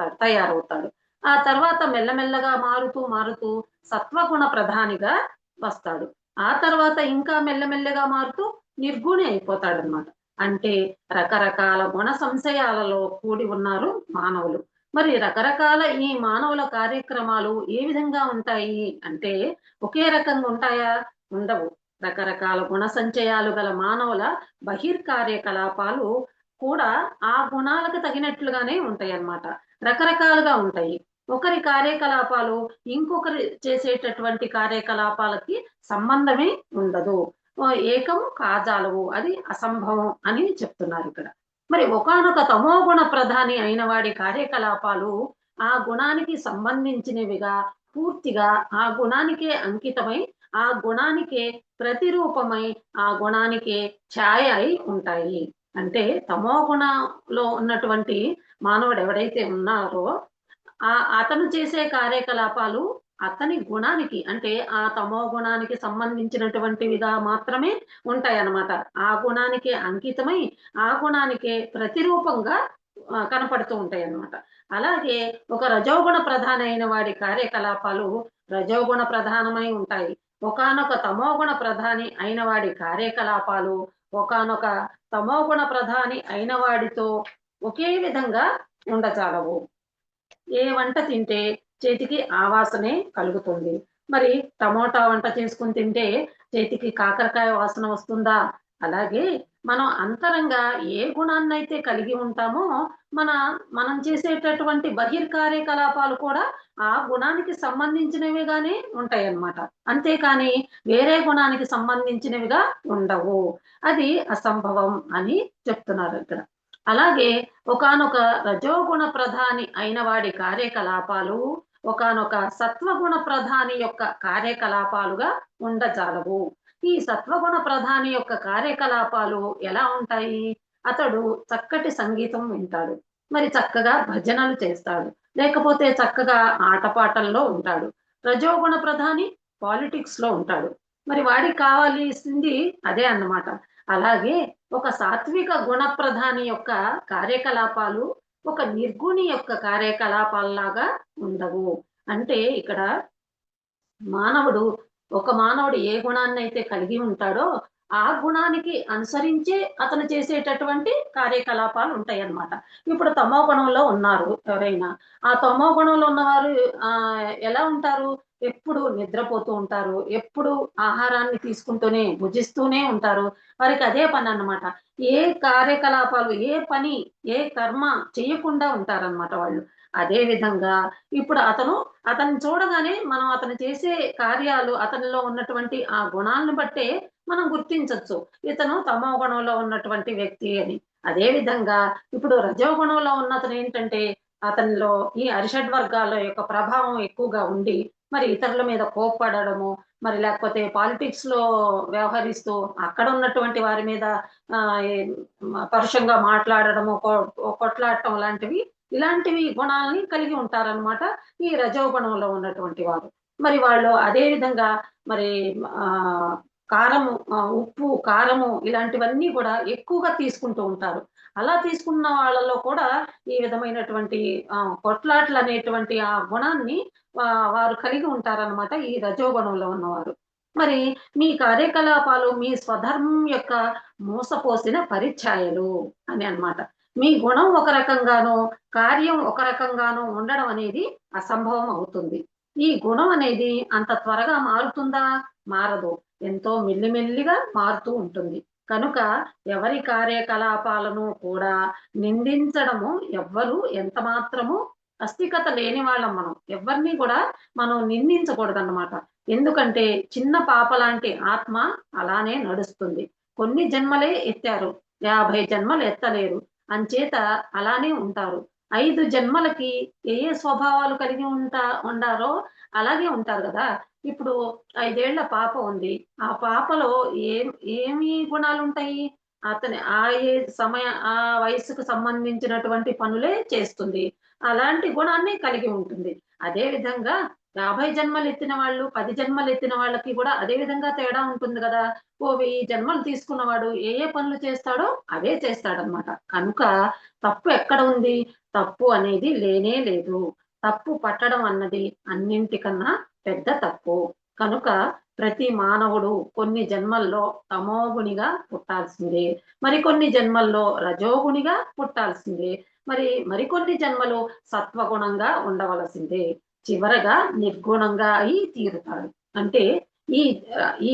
తయారవుతాడు. ఆ తర్వాత మెల్లమెల్లగా మారుతూ సత్వగుణ ప్రధానిగా వస్తాడు. ఆ తర్వాత ఇంకా మెల్లమెల్లగా మారుతూ నిర్గుణి అయిపోతాడు అన్నమాట. అంటే రకరకాల గుణ సంశయాలలో కూడి ఉన్నారు మానవులు. మరి రకరకాల ఈ మానవుల కార్యక్రమాలు ఏ విధంగా ఉంటాయి అంటే ఒకే రకంగా ఉంటాయా? ఉండవు. రకరకాల గుణ సంచయాలు గల మానవుల బహిర్కార్యకలాపాలు కూడా ఆ గుణాలకు తగినట్లుగానే ఉంటాయి అన్నమాట. రకరకాలుగా ఉంటాయి. ఒకరి కార్యకలాపాలు ఇంకొకరి చేసేటటువంటి కార్యకలాపాలకి సంబంధమే ఉండదు. ఏకం కాజాలవు, అది అసంభవం అని చెప్తున్నారు ఇక్కడ. మరి ఒకానొక తమోగుణ ప్రధాని అయిన వాడి కార్యకలాపాలు ఆ గుణానికి సంబంధించినవిగా పూర్తిగా ఆ గుణానికే అంకితమై ఆ గుణానికే ప్రతిరూపమై ఆ గుణానికే ఛాయ అయి ఉంటాయి. అంటే తమోగుణంలో ఉన్నటువంటి మానవుడు ఎవడైతే ఉన్నారో అతను చేసే కార్యకలాపాలు అతని గుణానికి అంటే ఆ తమో గుణానికి సంబంధించినటువంటివిగా మాత్రమే ఉంటాయన్నమాట. ఆ గుణానికే అంకితమై ఆ గుణానికే ప్రతిరూపంగా కనపడుతూ ఉంటాయి అన్నమాట. అలాగే ఒక రజోగుణ ప్రధాన అయిన వాడి కార్యకలాపాలు రజోగుణ ప్రధానమై ఉంటాయి. ఒకానొక తమోగుణ ప్రధాని అయిన వాడి కార్యకలాపాలు ఒకానొక తమోగుణ ప్రధాని అయిన వాడితో ఒకే విధంగా ఉండచాలవు. ఏ వంట తింటే చేతికి ఆవాసనే కలుగుతుంది. మరి టమోటా వంట చేసుకుని తింటే చేతికి కాకరకాయ వాసన వస్తుందా? అలాగే మనం అంతరంగా ఏ గుణాన్నైతే కలిగి ఉంటామో మనం చేసేటటువంటి బహిర్కార్యకలాపాలు కూడా ఆ గుణానికి సంబంధించినవిగానే ఉంటాయి అన్నమాట. అంతేకాని వేరే గుణానికి సంబంధించినవిగా ఉండవు. అది అసంభవం అని చెప్తున్నారు ఇక్కడ. అలాగే ఒకానొక రజోగుణ ప్రధాని అయిన వాడి కార్యకలాపాలు ఒకానొక సత్వగుణ ప్రధాని యొక్క కార్యకలాపాలుగా ఉండజాలవు. ఈ సత్వగుణ ప్రధాని యొక్క కార్యకలాపాలు ఎలా ఉంటాయి? అతడు చక్కటి సంగీతం వింటాడు. మరి చక్కగా భజనలు చేస్తాడు. లేకపోతే చక్కగా ఆటపాటల్లో ఉంటాడు. రజోగుణ ప్రధాని పాలిటిక్స్ లో ఉంటాడు. మరి వాడికి కావాల్సింది అదే అన్నమాట. అలాగే ఒక సాత్విక గుణ ప్రధాని యొక్క కార్యకలాపాలు ఒక నిర్గుణి యొక్క కార్యకలాపాలలాగా ఉండవు. అంటే ఇక్కడ మానవుడు మానవుడు ఏ గుణాన్నైతే కలిగి ఉంటాడో ఆ గుణానికి అనుసరించే అతను చేసేటటువంటి కార్యకలాపాలు ఉంటాయన్నమాట. ఇప్పుడు తమో గుణంలో ఉన్నారు ఎవరైనా. ఆ తమో గుణంలో ఉన్నవారు ఎలా ఉంటారు? ఎప్పుడు నిద్రపోతూ ఉంటారు. ఎప్పుడు ఆహారాన్ని తీసుకుంటూనే భుజిస్తూనే ఉంటారు. వారికి అదే పని అన్నమాట. ఏ కార్యకలాపాలు, ఏ పని, ఏ కర్మ చేయకుండా ఉంటారన్నమాట వాళ్ళు. అదే విధంగా ఇప్పుడు అతన్ని చూడగానే మనం అతను చేసే కార్యాలు అతనిలో ఉన్నటువంటి ఆ గుణాలను బట్టే మనం గుర్తించొచ్చు. ఇతను తమో గుణంలో ఉన్నటువంటి వ్యక్తి అని. అదే విధంగా ఇప్పుడు రజో గుణంలో ఉన్న అతను ఏంటంటే అతనిలో ఈ అరిషడ్ వర్గాల యొక్క ప్రభావం ఎక్కువగా ఉండి మరి ఇతరుల మీద కోప్పడము, మరి లేకపోతే పాలిటిక్స్ లో వ్యవహరిస్తూ అక్కడ ఉన్నటువంటి వారి మీద పరుషంగా మాట్లాడడము, కొట్లాడటం లాంటివి ఇలాంటివి గుణాలని కలిగి ఉంటారనమాట ఈ రజోగుణంలో ఉన్నటువంటి వారు. మరి వాళ్ళు అదే విధంగా మరి ఆ కారము, ఉప్పు, కారము ఇలాంటివన్నీ కూడా ఎక్కువగా తీసుకుంటూ ఉంటారు. అలా తీసుకున్న వాళ్ళలో కూడా ఈ విధమైనటువంటి కొట్లాట్లు అనేటువంటి ఆ గుణాన్ని వారు కలిగి ఉంటారనమాట ఈ రజోగుణంలో ఉన్నవారు. మరి మీ కార్యకలాపాలు మీ స్వధర్మం యొక్క మూసపోసిన పరిఛాయలు అని అన్నమాట. మీ గుణం ఒక రకంగానో కార్యం ఒక రకంగానో ఉండడం అనేది అసంభవం అవుతుంది. ఈ గుణం అనేది అంత త్వరగా మారుతుందా? మారదు. ఎంతో మెల్లిమెల్లిగా మారుతూ ఉంటుంది. కనుక ఎవరి కార్యకలాపాలను కూడా నిందించడము ఎవ్వరు ఎంత మాత్రము అస్థికత లేని వాళ్ళం మనం. ఎవరిని కూడా మనం నిందించకూడదన్నమాట. ఎందుకంటే చిన్న పాప లాంటి ఆత్మ అలానే నడుస్తుంది. కొన్ని జన్మలే ఎత్తారు. 50 జన్మలు ఎత్తలేరు. అంచేత అలానే ఉంటారు. 5 జన్మలకి ఏ స్వభావాలు కలిగి ఉండారో అలాగే ఉంటారు కదా! ఇప్పుడు 5 ఏళ్ల పాప ఉంది. ఆ పాపలో ఏమి గుణాలుంటాయి? అతని ఆ ఆ వయస్సుకు సంబంధించినటువంటి పనులే చేస్తుంది. అలాంటి గుణాన్ని కలిగి ఉంటుంది. అదే విధంగా 50 జన్మలెత్తిన వాళ్ళు, 10 జన్మలెత్తిన వాళ్ళకి కూడా అదే విధంగా తేడా ఉంటుంది గదా! 1000 జన్మలు తీసుకున్నవాడు ఏ పనులు చేస్తాడో అవే చేస్తాడనమాట. కనుక తప్పు ఎక్కడ ఉంది? తప్పు అనేది లేనే లేదు. తప్పు పట్టడం అన్నది అన్నింటికన్నా పెద్ద తప్పు. కనుక ప్రతి మానవుడు కొన్ని జన్మల్లో తమోగుణిగా పుట్టాల్సిందే. మరికొన్ని జన్మల్లో రజోగుణిగా పుట్టాల్సిందే. మరికొన్ని జన్మలు సత్వగుణంగా ఉండవలసిందే. చివరగా నిర్గుణంగా అయి తీరుతాడు. అంటే ఈ ఈ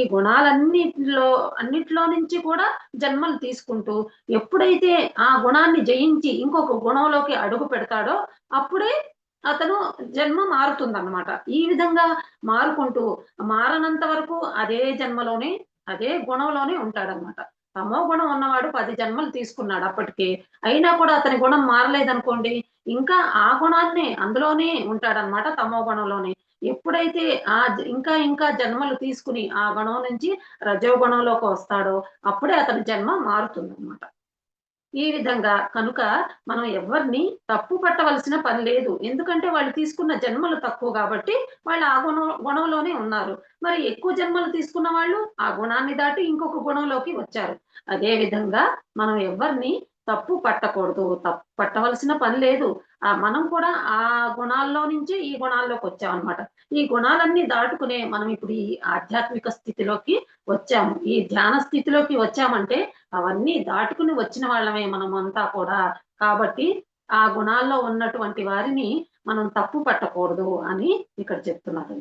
అన్నిట్లో నుంచి కూడా జన్మలు తీసుకుంటూ ఎప్పుడైతే ఆ గుణాన్ని జయించి ఇంకొక గుణంలోకి అడుగు పెడతాడో అప్పుడే అతను జన్మ మారుతుందన్నమాట. ఈ విధంగా మారుకుంటూ మారనంత వరకు అదే జన్మలోనే, అదే గుణంలోనే ఉంటాడన్నమాట. తమో గుణం ఉన్నవాడు 10 జన్మలు తీసుకున్నాడు అప్పటికే. అయినా కూడా అతని గుణం మారలేదనుకోండి, ఇంకా ఆ గుణాన్నే అందులోనే ఉంటాడన్నమాట తమో గుణంలోనే. ఎప్పుడైతే ఇంకా ఇంకా జన్మలు తీసుకుని ఆ గుణం నుంచి రజో గుణంలోకి వస్తాడో అప్పుడే అతని జన్మ మారుతుందన్నమాట. ఈ విధంగా కనుక మనం ఎవరిని తప్పు పట్టవలసిన పని లేదు. ఎందుకంటే వాళ్ళు తీసుకున్న జన్మలు తక్కువ కాబట్టి వాళ్ళు ఆ గుణంలోనే ఉన్నారు. మరి ఎక్కువ జన్మలు తీసుకున్న వాళ్ళు ఆ గుణాన్ని దాటి ఇంకొక గుణంలోకి వచ్చారు. అదే విధంగా మనం ఎవరిని తప్పు పట్టకూడదు. తప్పు పట్టవలసిన పని లేదు. మనం కూడా ఆ గుణాల్లో నుంచి ఈ గుణాల్లోకి వచ్చామన్నమాట. ఈ గుణాలన్నీ దాటుకునే మనం ఇప్పుడు ఈ ఆధ్యాత్మిక స్థితిలోకి వచ్చాము. ఈ ధ్యాన స్థితిలోకి వచ్చామంటే అవన్నీ దాటుకుని వచ్చిన వాళ్ళమే మనమంతా కూడా. కాబట్టి ఆ గుణాల్లో ఉన్నటువంటి వారిని మనం తప్పు పట్టకూడదు అని ఇక్కడ చెప్తున్నారు.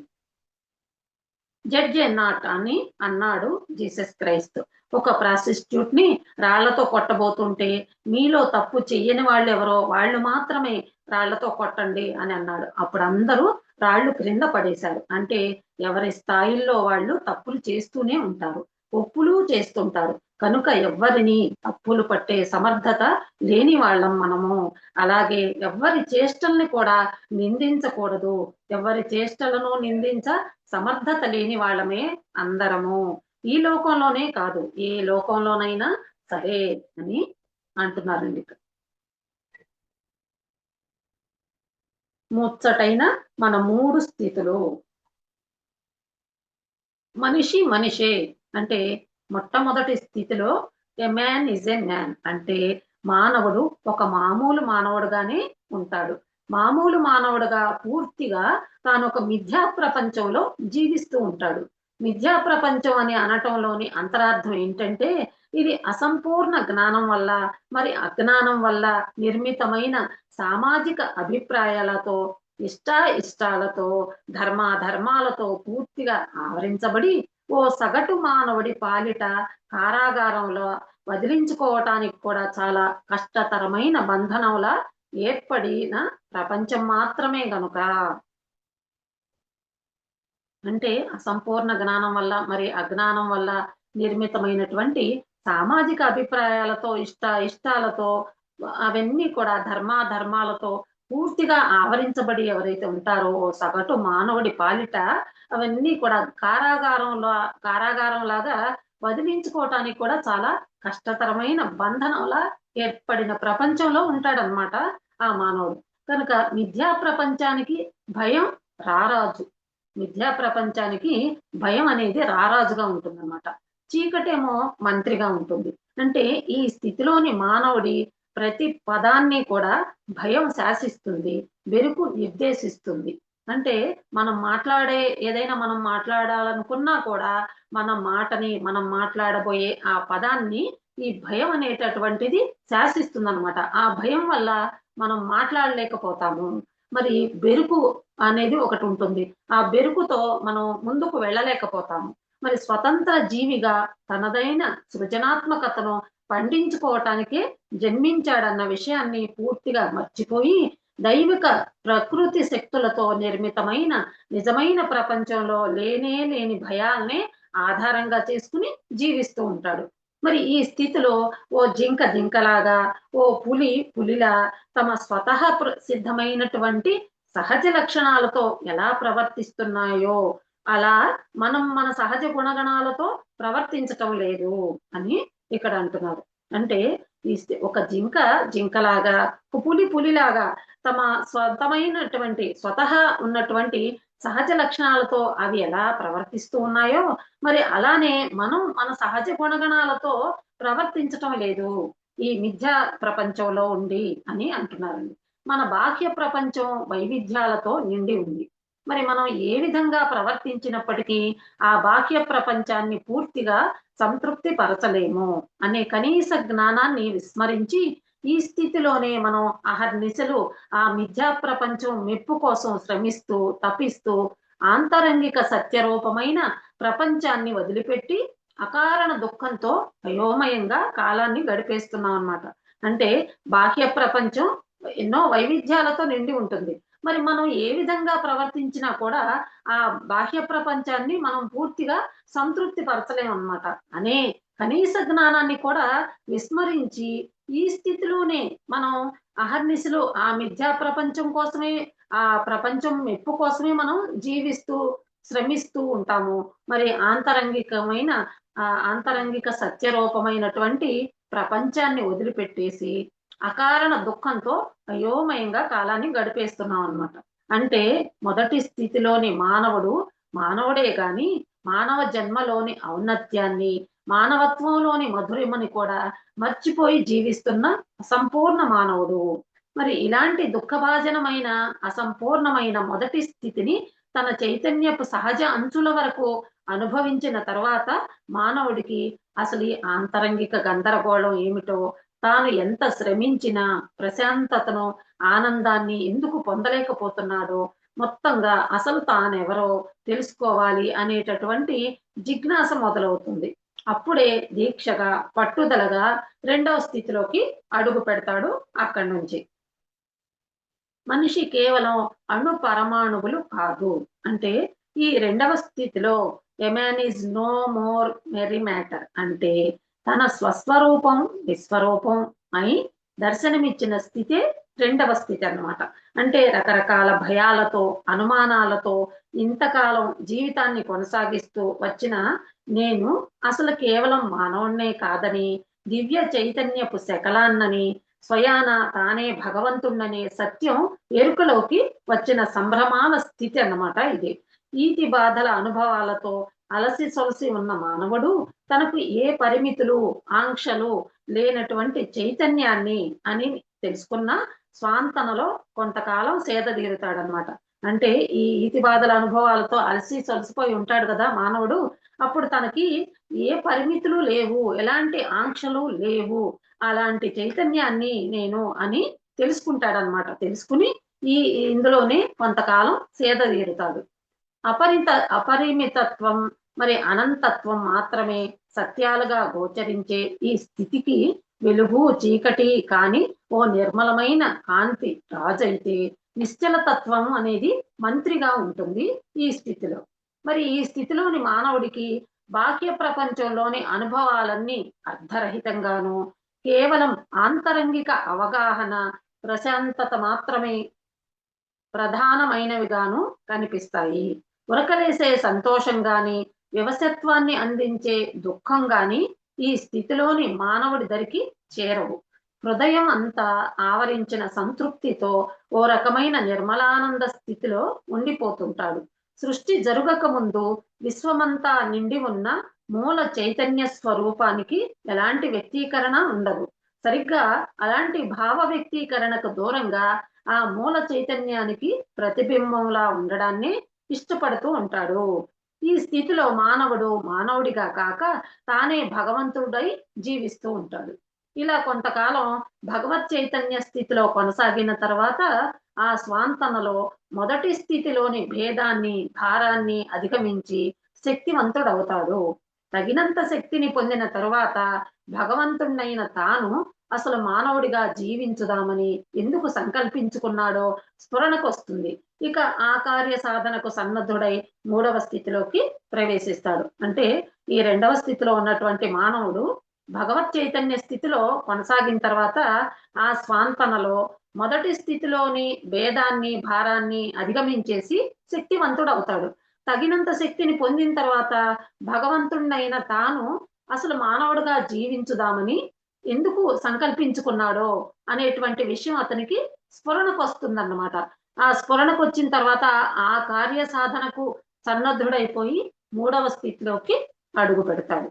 జడ్జ్ నాట్ అని అన్నాడు జీసస్ క్రైస్తు. ఒక ప్రాస్టిట్యూట్ ని రాళ్లతో కొట్టబోతుంటే మీలో తప్పు చెయ్యని వాళ్ళు ఎవరో వాళ్ళు మాత్రమే రాళ్లతో కొట్టండి అని అన్నాడు. అప్పుడు అందరూ రాళ్లు క్రింద పడేశారు. అంటే ఎవరి స్థాయిల్లో వాళ్ళు తప్పులు చేస్తూనే ఉంటారు, ఒప్పులు చేస్తుంటారు. కనుక ఎవ్వరిని తప్పులు పట్టే సమర్థత లేని వాళ్ళం మనము. అలాగే ఎవ్వరి చేష్టల్ని కూడా నిందించకూడదు. ఎవ్వరి చేష్టలను నిందించ సమర్థత లేని వాళ్ళమే అందరము. ఈ లోకంలోనే కాదు, ఏ లోకంలోనైనా సరే అని అంటున్నారండి ఇక్కడ. ముచ్చటైన మన 3 స్థితులు. మనిషి మనిషే అంటే మొట్టమొదటి స్థితిలో a man is a man అంటే మానవుడు ఒక మామూలు మానవుడుగానే ఉంటాడు. మామూలు మానవుడుగా పూర్తిగా తాను ఒక మిథ్యా ప్రపంచంలో జీవిస్తూ ఉంటాడు. మిథ్యా ప్రపంచం అని అనటంలోని అంతరార్థం ఏంటంటే ఇది అసంపూర్ణ జ్ఞానం వల్ల, మరి అజ్ఞానం వల్ల నిర్మితమైన సామాజిక అభిప్రాయాలతో, ఇష్టాలతో, ధర్మాధర్మాలతో పూర్తిగా ఆవరించబడి ఓ సగటు మానవుడి పాలిట కారాగారంలో వదిలించుకోవటానికి కూడా చాలా కష్టతరమైన బంధనంలా ఏర్పడిన ప్రపంచం మాత్రమే గనుక. అంటే అసంపూర్ణ జ్ఞానం వల్ల మరి అజ్ఞానం వల్ల నిర్మితమైనటువంటి సామాజిక అభిప్రాయాలతో, ఇష్టాలతో అవన్నీ కూడా ధర్మాధర్మాలతో పూర్తిగా ఆవరించబడి ఎవరైతే ఉంటారో ఓ సగటు మానవుడి పాలిట అవన్నీ కూడా కారాగారం లాగా వదిలించుకోవటానికి కూడా చాలా కష్టతరమైన బంధనంలా ఏర్పడిన ప్రపంచంలో ఉంటాడనమాట ఆ మానవుడు. కనుక మిథ్యా ప్రపంచానికి భయం రారాజు. మిథ్యా ప్రపంచానికి భయం అనేది రారాజుగా ఉంటుందన్నమాట. చీకటేమో మంత్రిగా ఉంటుంది. అంటే ఈ స్థితిలోని మానవుడి ప్రతి పదాన్ని కూడా భయం శాసిస్తుంది, బెరుకు నిర్దేశిస్తుంది. అంటే ఏదైనా మనం మాట్లాడాలనుకున్నా కూడా మన మాటని, మనం మాట్లాడబోయే ఆ పదాన్ని ఈ భయం అనేటటువంటిది శాసిస్తుందన్నమాట. ఆ భయం వల్ల మనం మాట్లాడలేకపోతాము. మరి బెరుకు అనేది ఒకటి ఉంటుంది. ఆ బెరుకుతో మనం ముందుకు వెళ్ళలేకపోతాము. మరి స్వతంత్ర జీవిగా తనదైన సృజనాత్మకతను పండించుకోవటానికే జన్మించాడన్న విషయాన్ని పూర్తిగా మర్చిపోయి దైవిక ప్రకృతి శక్తులతో నిర్మితమైన నిజమైన ప్రపంచంలో లేని భయాల్నే ఆధారంగా చేసుకుని జీవిస్తూ ఉంటాడు. మరి ఈ స్థితిలో ఓ జింకలాగా, ఓ పులిలా తమ స్వతహా సిద్ధమైనటువంటి సహజ లక్షణాలతో ఎలా ప్రవర్తిస్తున్నాయో అలా మనం మన సహజ గుణగణాలతో ప్రవర్తించటం లేదు అని ఇక్కడ అంటున్నారు. అంటే ఒక జింకలాగా, ఒక పులిలాగా తమ స్వతహా ఉన్నటువంటి సహజ లక్షణాలతో అవి ఎలా ప్రవర్తిస్తూ ఉన్నాయో మరి అలానే మనం మన సహజ గుణగణాలతో ప్రవర్తించటం లేదు ఈ మిథ్యా ప్రపంచంలో ఉండి అని అంటున్నారండి. మన బాహ్య ప్రపంచం వైవిధ్యాలతో నిండి ఉంది. మరి మనం ఏ విధంగా ప్రవర్తించినప్పటికీ ఆ బాహ్య ప్రపంచాన్ని పూర్తిగా సంతృప్తి పరచలేము అనే కనీస జ్ఞానాన్ని విస్మరించి ఈ స్థితిలోనే మనం అహర్నిశలు ఆ మిథ్యా ప్రపంచం మెప్పు కోసం శ్రమిస్తూ, తపిస్తూ ఆంతరంగిక సత్యరూపమైన ప్రపంచాన్ని వదిలిపెట్టి అకారణ దుఃఖంతో అయోమయంగా కాలాన్ని గడిపేస్తున్నాం అన్నమాట. అంటే బాహ్య ప్రపంచం ఎన్నో వైవిధ్యాలతో నిండి ఉంటుంది. మరి మనం ఏ విధంగా ప్రవర్తించినా కూడా ఆ బాహ్య ప్రపంచాన్ని మనం పూర్తిగా సంతృప్తి పరచలేమన్నమాట. అనే కనీస జ్ఞానాన్ని కూడా విస్మరించి ఈ స్థితిలోనే మనం అహర్నిశలు ఆ మిథ్యా ప్రపంచం కోసమే, ఆ ప్రపంచం మెప్పు కోసమే మనం జీవిస్తూ, శ్రమిస్తూ ఉంటాము. మరి ఆంతరంగిక సత్యరూపమైనటువంటి ప్రపంచాన్ని వదిలిపెట్టేసి అకారణ దుఃఖంతో అయోమయంగా కాలాన్ని గడిపేస్తున్నాం అన్నమాట. అంటే మొదటి స్థితిలోని మానవుడే గాని మానవ జన్మలోని ఔన్నత్యాన్ని, మానవత్వంలోని మధురిమని కూడా మర్చిపోయి జీవిస్తున్న అసంపూర్ణ మానవుడు. మరి ఇలాంటి దుఃఖభాజనమైన అసంపూర్ణమైన మొదటి స్థితిని తన చైతన్యపు సహజ అంచుల వరకు అనుభవించిన తర్వాత మానవుడికి అసలు ఈ ఆంతరంగిక గందరగోళం ఏమిటో, తాను ఎంత శ్రమించినా ప్రశాంతతను, ఆనందాన్ని ఎందుకు పొందలేకపోతున్నాడో, మొత్తంగా అసలు తానెవరో తెలుసుకోవాలి అనేటటువంటి జిజ్ఞాస మొదలవుతుంది. అప్పుడే దీక్షగా, పట్టుదలగా రెండవ స్థితిలోకి అడుగు పెడతాడు. అక్కడి నుంచి మనిషి కేవలం అణు పరమాణువులు కాదు. అంటే ఈ రెండవ స్థితిలో a man is no more mere matter అంటే తన స్వస్వరూపం విశ్వరూపం అని దర్శనమిచ్చిన స్థితే రెండవ స్థితి అన్నమాట. అంటే రకరకాల భయాలతో, అనుమానాలతో ఇంతకాలం జీవితాన్ని కొనసాగిస్తూ వచ్చిన నేను అసలు కేవలం మానవుణ్ణే కాదని, దివ్య చైతన్యపు శకలాన్నని, స్వయాన తానే భగవంతుణ్ణనే సత్యం ఎరుకలోకి వచ్చిన సంభ్రమాల స్థితి అన్నమాట ఇది. ఈతి బాధల అనుభవాలతో అలసి సొలసి ఉన్న మానవుడు తనకు ఏ పరిమితులు, ఆంక్షలు లేనటువంటి చైతన్యాన్ని అని తెలుసుకున్న స్వాంతనలో కొంతకాలం సేదదీరుతాడనమాట. అంటే ఈ ఈతి బాధల అనుభవాలతో అలసి సొలసిపోయి ఉంటాడు కదా మానవుడు. అప్పుడు తనకి ఏ పరిమితులు లేవు, ఎలాంటి ఆంక్షలు లేవు. అలాంటి చైతన్యాన్ని నేను అని తెలుసుకుంటాడనమాట. తెలుసుకుని ఈ ఇందులోనే కొంతకాలం సేదదీరుతాడు. అపరిత అపరిమితత్వం మరి అనంతత్వం మాత్రమే సత్యాలుగా గోచరించే ఈ స్థితికి వెలుగు చీకటి కాని ఓ నిర్మలమైన కాంతి రాజైతే నిశ్చలతత్వం అనేది మంత్రిగా ఉంటుంది ఈ స్థితిలో. మరి ఈ స్థితిలోని మానవుడికి బాహ్య ప్రపంచంలోని అనుభవాలన్నీ అర్ధరహితంగాను, కేవలం ఆంతరంగిక అవగాహన ప్రశాంతత మాత్రమే ప్రధానమైనవిగాను కనిపిస్తాయి. ఉరకలేసే సంతోషం గాని, వివశత్వాన్ని అందించే దుఃఖం గాని ఈ స్థితిలోని మానవుడి దరికి చేరవు. హృదయం అంతా ఆవరించిన సంతృప్తితో ఓ రకమైన నిర్మలానంద స్థితిలో ఉండిపోతుంటాడు. సృష్టి జరుగక ముందు విశ్వమంతా నిండి ఉన్న మూల చైతన్య స్వరూపానికి ఎలాంటి వ్యక్తీకరణ ఉండదు. సరిగ్గా అలాంటి భావ వ్యక్తీకరణకు దూరంగా ఆ మూల చైతన్యానికి ప్రతిబింబంలా ఉండడాన్ని ఇష్టపడుతూ ఉంటాడు. ఈ స్థితిలో మానవుడు మానవుడిగా కాక తానే భగవంతుడై జీవిస్తూ ఉంటాడు. ఇలా కొంతకాలం భగవత్ చైతన్య స్థితిలో కొనసాగిన తర్వాత ఆ స్వాంతనలో మొదటి స్థితిలోని భేదాన్ని, భారాన్ని అధిగమించి శక్తివంతుడవుతాడు. తగినంత శక్తిని పొందిన తరువాత భగవంతుణ్ణైన తాను అసలు మానవుడిగా జీవించుదామని ఎందుకు సంకల్పించుకున్నాడో స్ఫురణకొస్తుంది. ఇక ఆ కార్య సాధనకు సన్నద్ధుడై మూడవ స్థితిలోకి ప్రవేశిస్తాడు. అంటే ఈ రెండవ స్థితిలో ఉన్నటువంటి మానవుడు భగవత్ చైతన్య స్థితిలో కొనసాగిన తర్వాత ఆ స్వాంతనలో మొదటి స్థితిలోని భేదాన్ని, భారాన్ని అధిగమించేసి శక్తివంతుడవుతాడు. తగినంత శక్తిని పొందిన తర్వాత భగవంతుణ్ణైన తాను అసలు మానవుడిగా జీవించుదామని ఎందుకు సంకల్పించుకున్నాడో అనేటువంటి విషయం అతనికి స్ఫురణకొస్తుందన్నమాట. ఆ స్ఫురణకొచ్చిన తర్వాత ఆ కార్య సాధనకు సన్నద్ధుడైపోయి మూడవ స్థితిలోకి అడుగు పెడతాడు.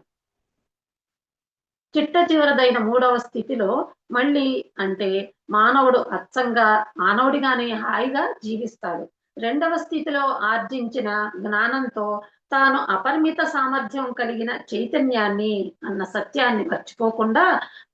చిట్ట చివరదైన మూడవ స్థితిలో మళ్ళీ అంటే మానవుడు అచ్చంగా మానవుడిగానే హాయిగా జీవిస్తాడు. రెండవ స్థితిలో ఆర్జించిన జ్ఞానంతో తాను అపరిమిత సామర్థ్యం కలిగిన చైతన్యాన్ని అన్న సత్యాన్ని మర్చిపోకుండా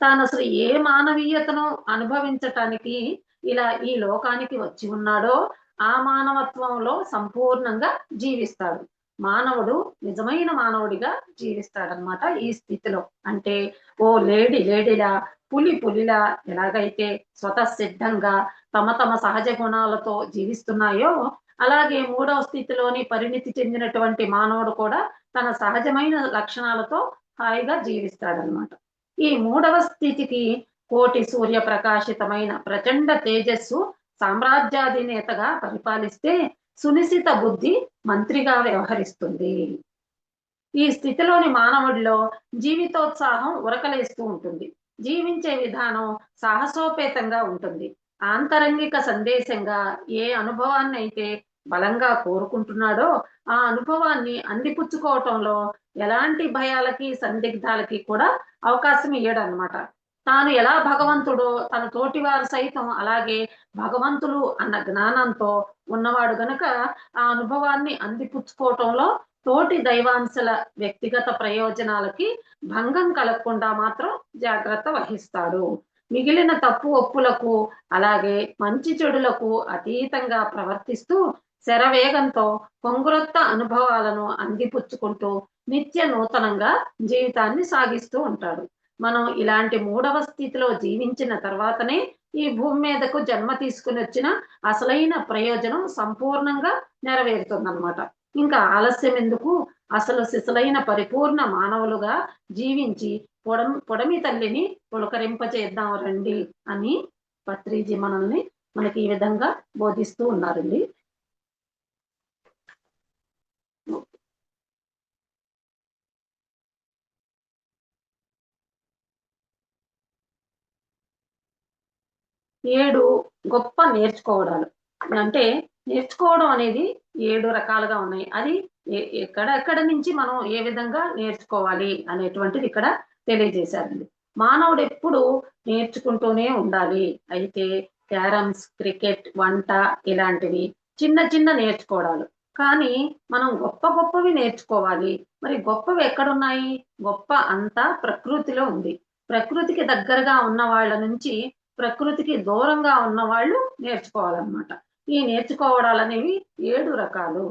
తాను అసలు ఏ మానవీయతను అనుభవించటానికి ఇలా ఈ లోకానికి వచ్చి ఉన్నాడో ఆ మానవత్వంలో సంపూర్ణంగా జీవిస్తాడు. మానవుడు నిజమైన మానవుడిగా జీవిస్తాడనమాట ఈ స్థితిలో. అంటే ఓ లేడిలా, పులిలా ఎలాగైతే స్వతసిద్ధంగా తమ తమ సహజ గుణాలతో జీవిస్తున్నాయో అలాగే మూడవ స్థితిలోని పరిణితి చెందినటువంటి మానవుడు కూడా తన సహజమైన లక్షణాలతో హాయిగా జీవిస్తాడనమాట. ఈ మూడవ స్థితికి కోటి సూర్య ప్రకాశితమైన ప్రచండ తేజస్సు సామ్రాజ్యాధినేతగా పరిపాలిస్తే సునిశిత బుద్ధి మంత్రిగా వ్యవహరిస్తుంది. ఈ స్థితిలోని మానవుడిలో జీవితోత్సాహం ఉరకలేస్తూ ఉంటుంది. జీవించే విధానం సాహసోపేతంగా ఉంటుంది. ఆంతరంగిక సందేశంగా ఏ అనుభవాన్ని అయితే బలంగా కోరుకుంటున్నాడో ఆ అనుభవాన్ని అందిపుచ్చుకోవటంలో ఎలాంటి భయాలకి సందిగ్ధాలకి కూడా అవకాశం ఇయ్యడనమాట. తాను ఎలా భగవంతుడో తన తోటి వారు సైతం అలాగే భగవంతులు అన్న జ్ఞానంతో ఉన్నవాడు గనక ఆ అనుభవాన్ని అందిపుచ్చుకోవటంలో తోటి దైవాంశల వ్యక్తిగత ప్రయోజనాలకి భంగం కలగకుండా మాత్రం జాగ్రత్త వహిస్తాడు. మిగిలిన తప్పు ఒప్పులకు అలాగే మంచి చెడులకు అతీతంగా ప్రవర్తిస్తూ శరవేగంతో పొంగురొత్త అనుభవాలను అందిపుచ్చుకుంటూ నిత్య నూతనంగా జీవితాన్ని సాగిస్తూ ఉంటాడు. మనం ఇలాంటి మూడవ స్థితిలో జీవించిన తర్వాతనే ఈ భూమి మీదకు జన్మ తీసుకుని వచ్చిన అసలైన ప్రయోజనం సంపూర్ణంగా నెరవేరుతుందన్నమాట. ఇంకా ఆలస్యం ఎందుకు, అసలు సిసలైన పరిపూర్ణ మానవులుగా జీవించి పొడమి తల్లిని పులకరింపచేద్దాం రండి అని పత్రిజీ మనకి ఈ విధంగా బోధిస్తూ ఉన్నారండి. 7 గొప్ప నేర్చుకోవడాలు. అంటే నేర్చుకోవడం అనేది 7 రకాలుగా ఉన్నాయి. అది ఎక్కడెక్కడ నుంచి మనం ఏ విధంగా నేర్చుకోవాలి అనేటువంటిది ఇక్కడ తెలియజేశారండి. మానవుడు ఎప్పుడు నేర్చుకుంటూనే ఉండాలి. అయితే క్యారమ్స్, క్రికెట్, వంట ఇలాంటివి చిన్న చిన్న నేర్చుకోవడాలు. కానీ మనం గొప్ప గొప్పవి నేర్చుకోవాలి. మరి గొప్పవి ఎక్కడున్నాయి? గొప్ప అంతా ప్రకృతిలో ఉంది. ప్రకృతికి దగ్గరగా ఉన్న వాళ్ళ నుంచి ప్రకృతికి దూరంగా ఉన్నవాళ్ళు నేర్చుకోవాలన్నమాట. ఈ నేర్చుకోవడాలనేవి 7 రకాలు.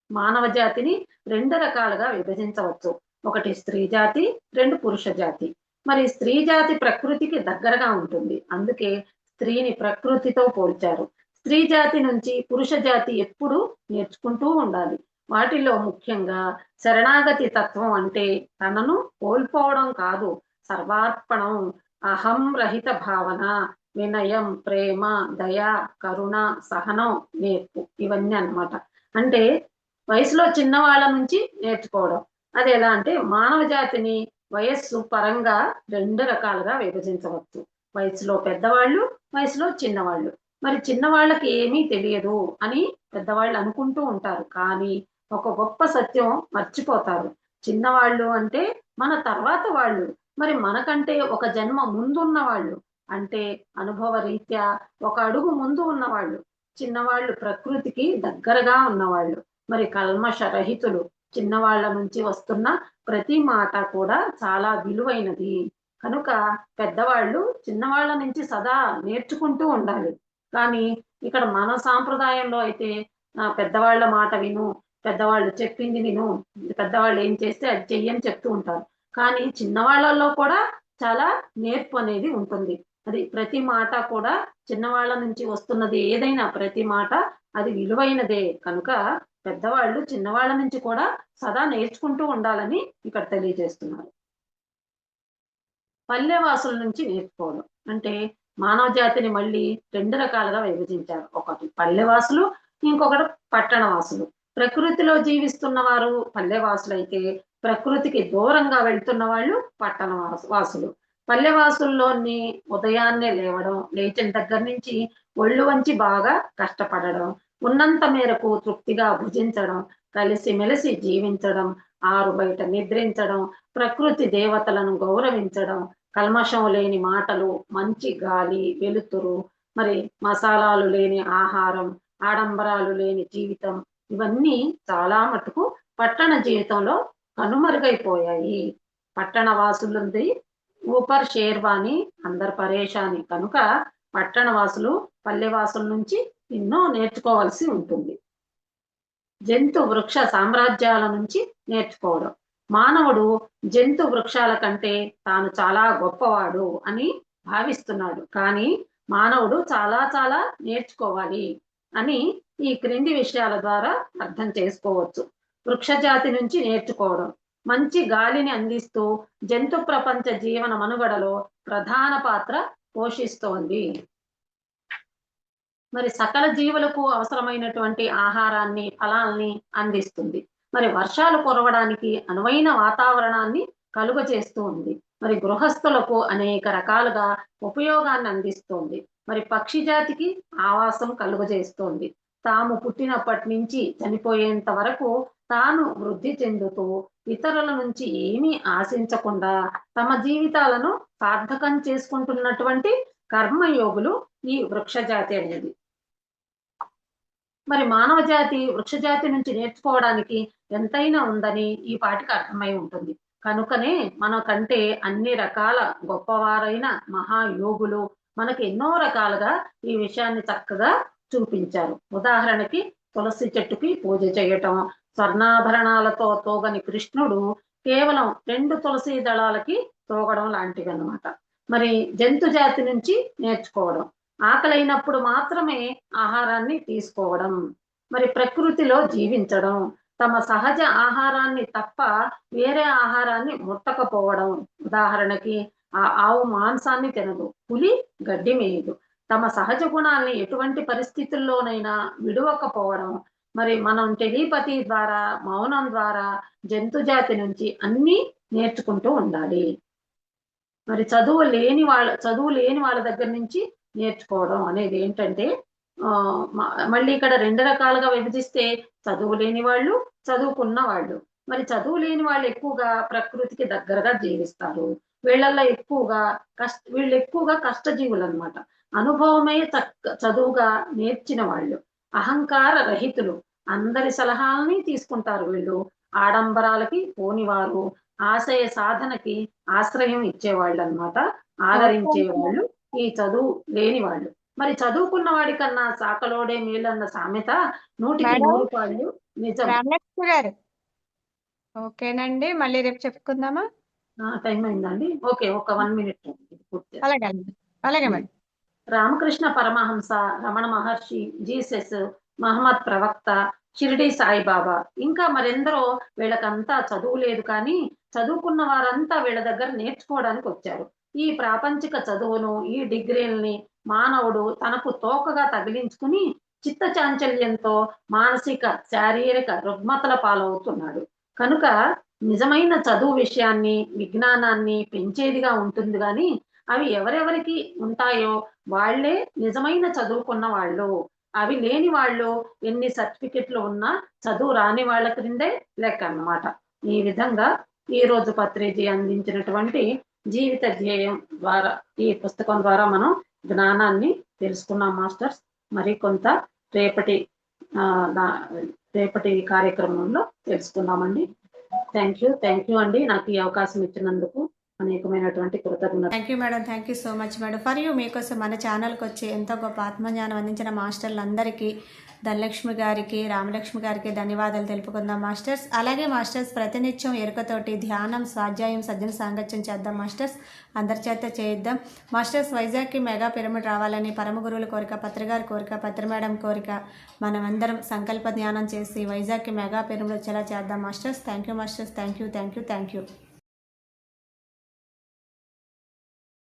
మానవ జాతిని 2 రకాలుగా విభజించవచ్చు. ఒకటి స్త్రీ జాతి, 2 పురుష జాతి. మరి స్త్రీ జాతి ప్రకృతికి దగ్గరగా ఉంటుంది. అందుకే స్త్రీని ప్రకృతితో పోల్చారు. స్త్రీ జాతి నుంచి పురుష జాతి ఎప్పుడూ నేర్చుకుంటూ ఉండాలి. వాటిలో ముఖ్యంగా శరణాగతి తత్వం అంటే తనను కోల్పోవడం కాదు, సర్వార్పణం, అహం రహిత భావన, వినయం, ప్రేమ, దయ, కరుణ, సహనం, నేర్పు ఇవన్నీ అన్నమాట. అంటే వయసులో చిన్నవాళ్ళ నుంచి నేర్చుకోవడం. అది ఎలా అంటే మానవ జాతిని వయస్సు పరంగా 2 రకాలుగా విభజించవచ్చు. వయసులో పెద్దవాళ్ళు, వయసులో చిన్నవాళ్ళు. మరి చిన్నవాళ్ళకి ఏమీ తెలియదు అని పెద్దవాళ్ళు అనుకుంటూ ఉంటారు. కానీ ఒక గొప్ప సత్యం మర్చిపోతారు. చిన్నవాళ్ళు అంటే మన తర్వాత వాళ్ళు. మరి మనకంటే ఒక జన్మ ముందున్న వాళ్ళు. అంటే అనుభవ రీత్యా ఒక అడుగు ముందు ఉన్నవాళ్ళు. చిన్నవాళ్ళు ప్రకృతికి దగ్గరగా ఉన్నవాళ్ళు. మరి కల్మష రహితులు. చిన్నవాళ్ళ నుంచి వస్తున్న ప్రతి మాట కూడా చాలా విలువైనది. కనుక పెద్దవాళ్ళు చిన్నవాళ్ళ నుంచి సదా నేర్చుకుంటూ ఉండాలి. కానీ ఇక్కడ మన సాంప్రదాయంలో అయితే పెద్దవాళ్ళ మాట విను, పెద్దవాళ్ళు చెప్పింది విను, పెద్దవాళ్ళు ఏం చేస్తే అది చెయ్యి అని చెప్తూ ఉంటారు. కానీ చిన్నవాళ్ళలో కూడా చాలా నేర్పు అనేది ఉంటుంది. అది ప్రతి మాట కూడా చిన్నవాళ్ళ నుంచి వస్తున్నది ఏదైనా ప్రతి మాట అది విలువైనదే. కనుక పెద్దవాళ్ళు చిన్నవాళ్ళ నుంచి కూడా సదా నేర్చుకుంటూ ఉండాలని ఇక్కడ తెలియజేస్తున్నారు. పల్లెవాసుల నుంచి నేర్చుకోవడం. అంటే మానవ జాతిని మళ్ళీ 2 రకాలుగా విభజించారు. ఒకటి పల్లెవాసులు, ఇంకొకటి పట్టణవాసులు. ప్రకృతిలో జీవిస్తున్న వారు పల్లెవాసులైతే, ప్రకృతికి దూరంగా వెళ్తున్న వాళ్ళు వాసులు. పల్లెవాసుల్లోని ఉదయాన్నే లేవడం, లేచిన దగ్గర నుంచి ఒళ్ళు వంచి బాగా కష్టపడడం, ఉన్నంత మేరకు తృప్తిగా భుజించడం, కలిసిమెలిసి జీవించడం, ఆరు బయట నిద్రించడం, ప్రకృతి దేవతలను గౌరవించడం, కల్మషం లేని మాటలు, మంచి గాలి, వెలుతురు, మరి మసాలాలు లేని ఆహారం, ఆడంబరాలు లేని జీవితం ఇవన్నీ చాలా మటుకు పట్టణ జీవితంలో కనుమరుగైపోయాయి. పట్టణ వాసులది ఊపర్ షేర్వాని అందరు పరేషాని. కనుక పట్టణ వాసులు పల్లెవాసుల నుంచి ఎన్నో నేర్చుకోవాల్సి ఉంటుంది. జంతు వృక్ష సామ్రాజ్యాల నుంచి నేర్చుకోవడం. మానవుడు జంతు వృక్షాల కంటే తాను చాలా గొప్పవాడు అని భావిస్తున్నాడు. కానీ మానవుడు చాలా చాలా నేర్చుకోవాలి అని ఈ క్రింది విషయాల ద్వారా అర్థం చేసుకోవచ్చు. వృక్ష జాతి నుంచి నేర్చుకోవడం. మంచి గాలిని అందిస్తూ జంతు ప్రపంచ జీవన మనుగడలో ప్రధాన పాత్ర పోషిస్తోంది. మరి సకల జీవులకు అవసరమైనటువంటి ఆహారాన్ని, ఫలాల్ని అందిస్తుంది. మరి వర్షాలు కురవడానికి అనువైన వాతావరణాన్ని కలుగజేస్తూ ఉంది. మరి గృహస్థులకు అనేక రకాలుగా ఉపయోగాన్ని అందిస్తోంది. మరి పక్షి జాతికి ఆవాసం కలుగజేస్తోంది. తాము పుట్టినప్పటి నుంచి చనిపోయేంత వరకు తాను వృద్ధి చెందుతూ ఇతరుల నుంచి ఏమీ ఆశించకుండా తమ జీవితాలను సార్థకం చేసుకుంటున్నటువంటి కర్మయోగులు ఈ వృక్ష జాతి అనేది. మరి మానవ జాతి వృక్ష జాతి నుంచి నేర్చుకోవడానికి ఎంతైనా ఉందని ఈ పాటికి అర్థమై ఉంటుంది. కనుకనే మనకంటే అన్ని రకాల గొప్పవారైన మహాయోగులు మనకి ఎన్నో రకాలుగా ఈ విషయాన్ని చక్కగా చూపించారు. ఉదాహరణకి తులసి చెట్టుకి పూజ చేయటం, స్వర్ణాభరణాలతో తోగని కృష్ణుడు కేవలం 2 తులసి దళాలకి తోగడం లాంటివి అన్నమాట. మరి జంతు జాతి నుంచి నేర్చుకోవడం, ఆకలైనప్పుడు మాత్రమే ఆహారాన్ని తీసుకోవడం, మరి ప్రకృతిలో జీవించడం, తమ సహజ ఆహారాన్ని తప్ప వేరే ఆహారాన్ని ముట్టకపోవడం. ఉదాహరణకి ఆవు మాంసాన్ని తినదు, పులి గడ్డి మేయదు. తమ సహజ గుణాల్ని ఎటువంటి పరిస్థితుల్లోనైనా విడవకపోవడం. మరి మనం టెలిపతి ద్వారా, మౌనం ద్వారా జంతుజాతి నుంచి అన్నీ నేర్చుకుంటూ ఉండాలి. మరి చదువు లేని వాళ్ళ దగ్గర నుంచి నేర్చుకోవడం అనేది ఏంటంటే మళ్ళీ ఇక్కడ 2 రకాలుగా విభజిస్తే చదువు లేని వాళ్ళు, చదువుకున్న వాళ్ళు. మరి చదువు లేని వాళ్ళు ఎక్కువగా ప్రకృతికి దగ్గరగా జీవిస్తారు. వీళ్ళల్లో ఎక్కువగా వీళ్ళు ఎక్కువగా కష్టజీవులన్నమాట. అనుభవమే చదువుగా నేర్చిన వాళ్ళు. అహంకార రహితులు. అందరి సలహాలని తీసుకుంటారు వీళ్ళు. ఆడంబరాలకి పోనివారు. ఆశయ సాధనకి ఆశ్రయం ఇచ్చేవాళ్ళన్నమాట. ఆదరించేవాళ్ళు ఈ చదువు లేని వాళ్ళు. మరి చదువుకున్న వాడి కన్నా సాకలోడే మేలన్న సామెత 100కి 100 పాళ్ళు నిజం. రామలక్ష్మి గారు, ఓకేనండి, మళ్ళీ రేపు చెప్పుకుందామా? టైం అయిందండి. ఓకే, ఒక 1 మినిట్ పూర్తి. అలాగే అలాగే మేడం. రామకృష్ణ పరమహంస, రమణ మహర్షి, జీసస్, మహమ్మద్ ప్రవక్త, షిరిడి సాయిబాబా, ఇంకా మరెందరో వీళ్ళకంతా చదువు లేదు కానీ చదువుకున్న వారంతా వీళ్ళ దగ్గర నేర్చుకోవడానికి వచ్చారు. ఈ ప్రాపంచిక చదువును, ఈ డిగ్రీల్ని మానవుడు తనకు తోకగా తగిలించుకుని చిత్త చాంచల్యంతో మానసిక, శారీరక రుగ్మతల పాలవుతున్నాడు. కనుక నిజమైన చదువు విషయాన్ని, విజ్ఞానాన్ని పెంచేదిగా ఉంటుంది గాని అవి ఎవరెవరికి ఉంటాయో వాళ్ళే నిజమైన చదువుకున్న వాళ్ళు. అవి లేని వాళ్ళు ఎన్ని సర్టిఫికెట్లు ఉన్నా చదువు రాని వాళ్ళ క్రిందే లెక్క అన్నమాట. ఈ విధంగా ఈ రోజు పత్రిజీ అందించినటువంటి జీవిత ధ్యేయం ద్వారా, ఈ పుస్తకం ద్వారా మనం జ్ఞానాన్ని తెలుసుకున్నాం మాస్టర్స్. మరి కొంత రేపటి రేపటి కార్యక్రమంలో తెలుసుకుందామండి. థ్యాంక్ యూ అండి, నాకు ఈ అవకాశం ఇచ్చినందుకు అనేకమైనటువంటి కృతజ్ఞతలు. Thank you madam, thank you so much madam. For you, మీకోసం మన ఛానల్కి వచ్చి ఎంతో గొప్ప ఆత్మజ్ఞానం అందించిన మాస్టర్లందరికీ, ధనలక్ష్మి గారికి, రామలక్ష్మి గారికి ధన్యవాదాలు తెలుపుకుందాం మాస్టర్స్. అలాగే మాస్టర్స్, ప్రతినిత్యం ఎరుకతోటి ధ్యానం, స్వాధ్యాయం, సజ్జన సాంగత్యం చేద్దాం మాస్టర్స్. అందరి చేత చేయిద్దాం మాస్టర్స్. వైజాగ్కి మెగా పిరమిడ్ రావాలని పరమ గురువుల కోరిక, పత్రిగారి కోరిక, పత్రి మేడం కోరిక. మనమందరం సంకల్ప ధ్యానం చేసి వైజాగ్కి మెగా పిరమిడ్ వచ్చేలా చేద్దాం masters. Thank you masters. Thank you.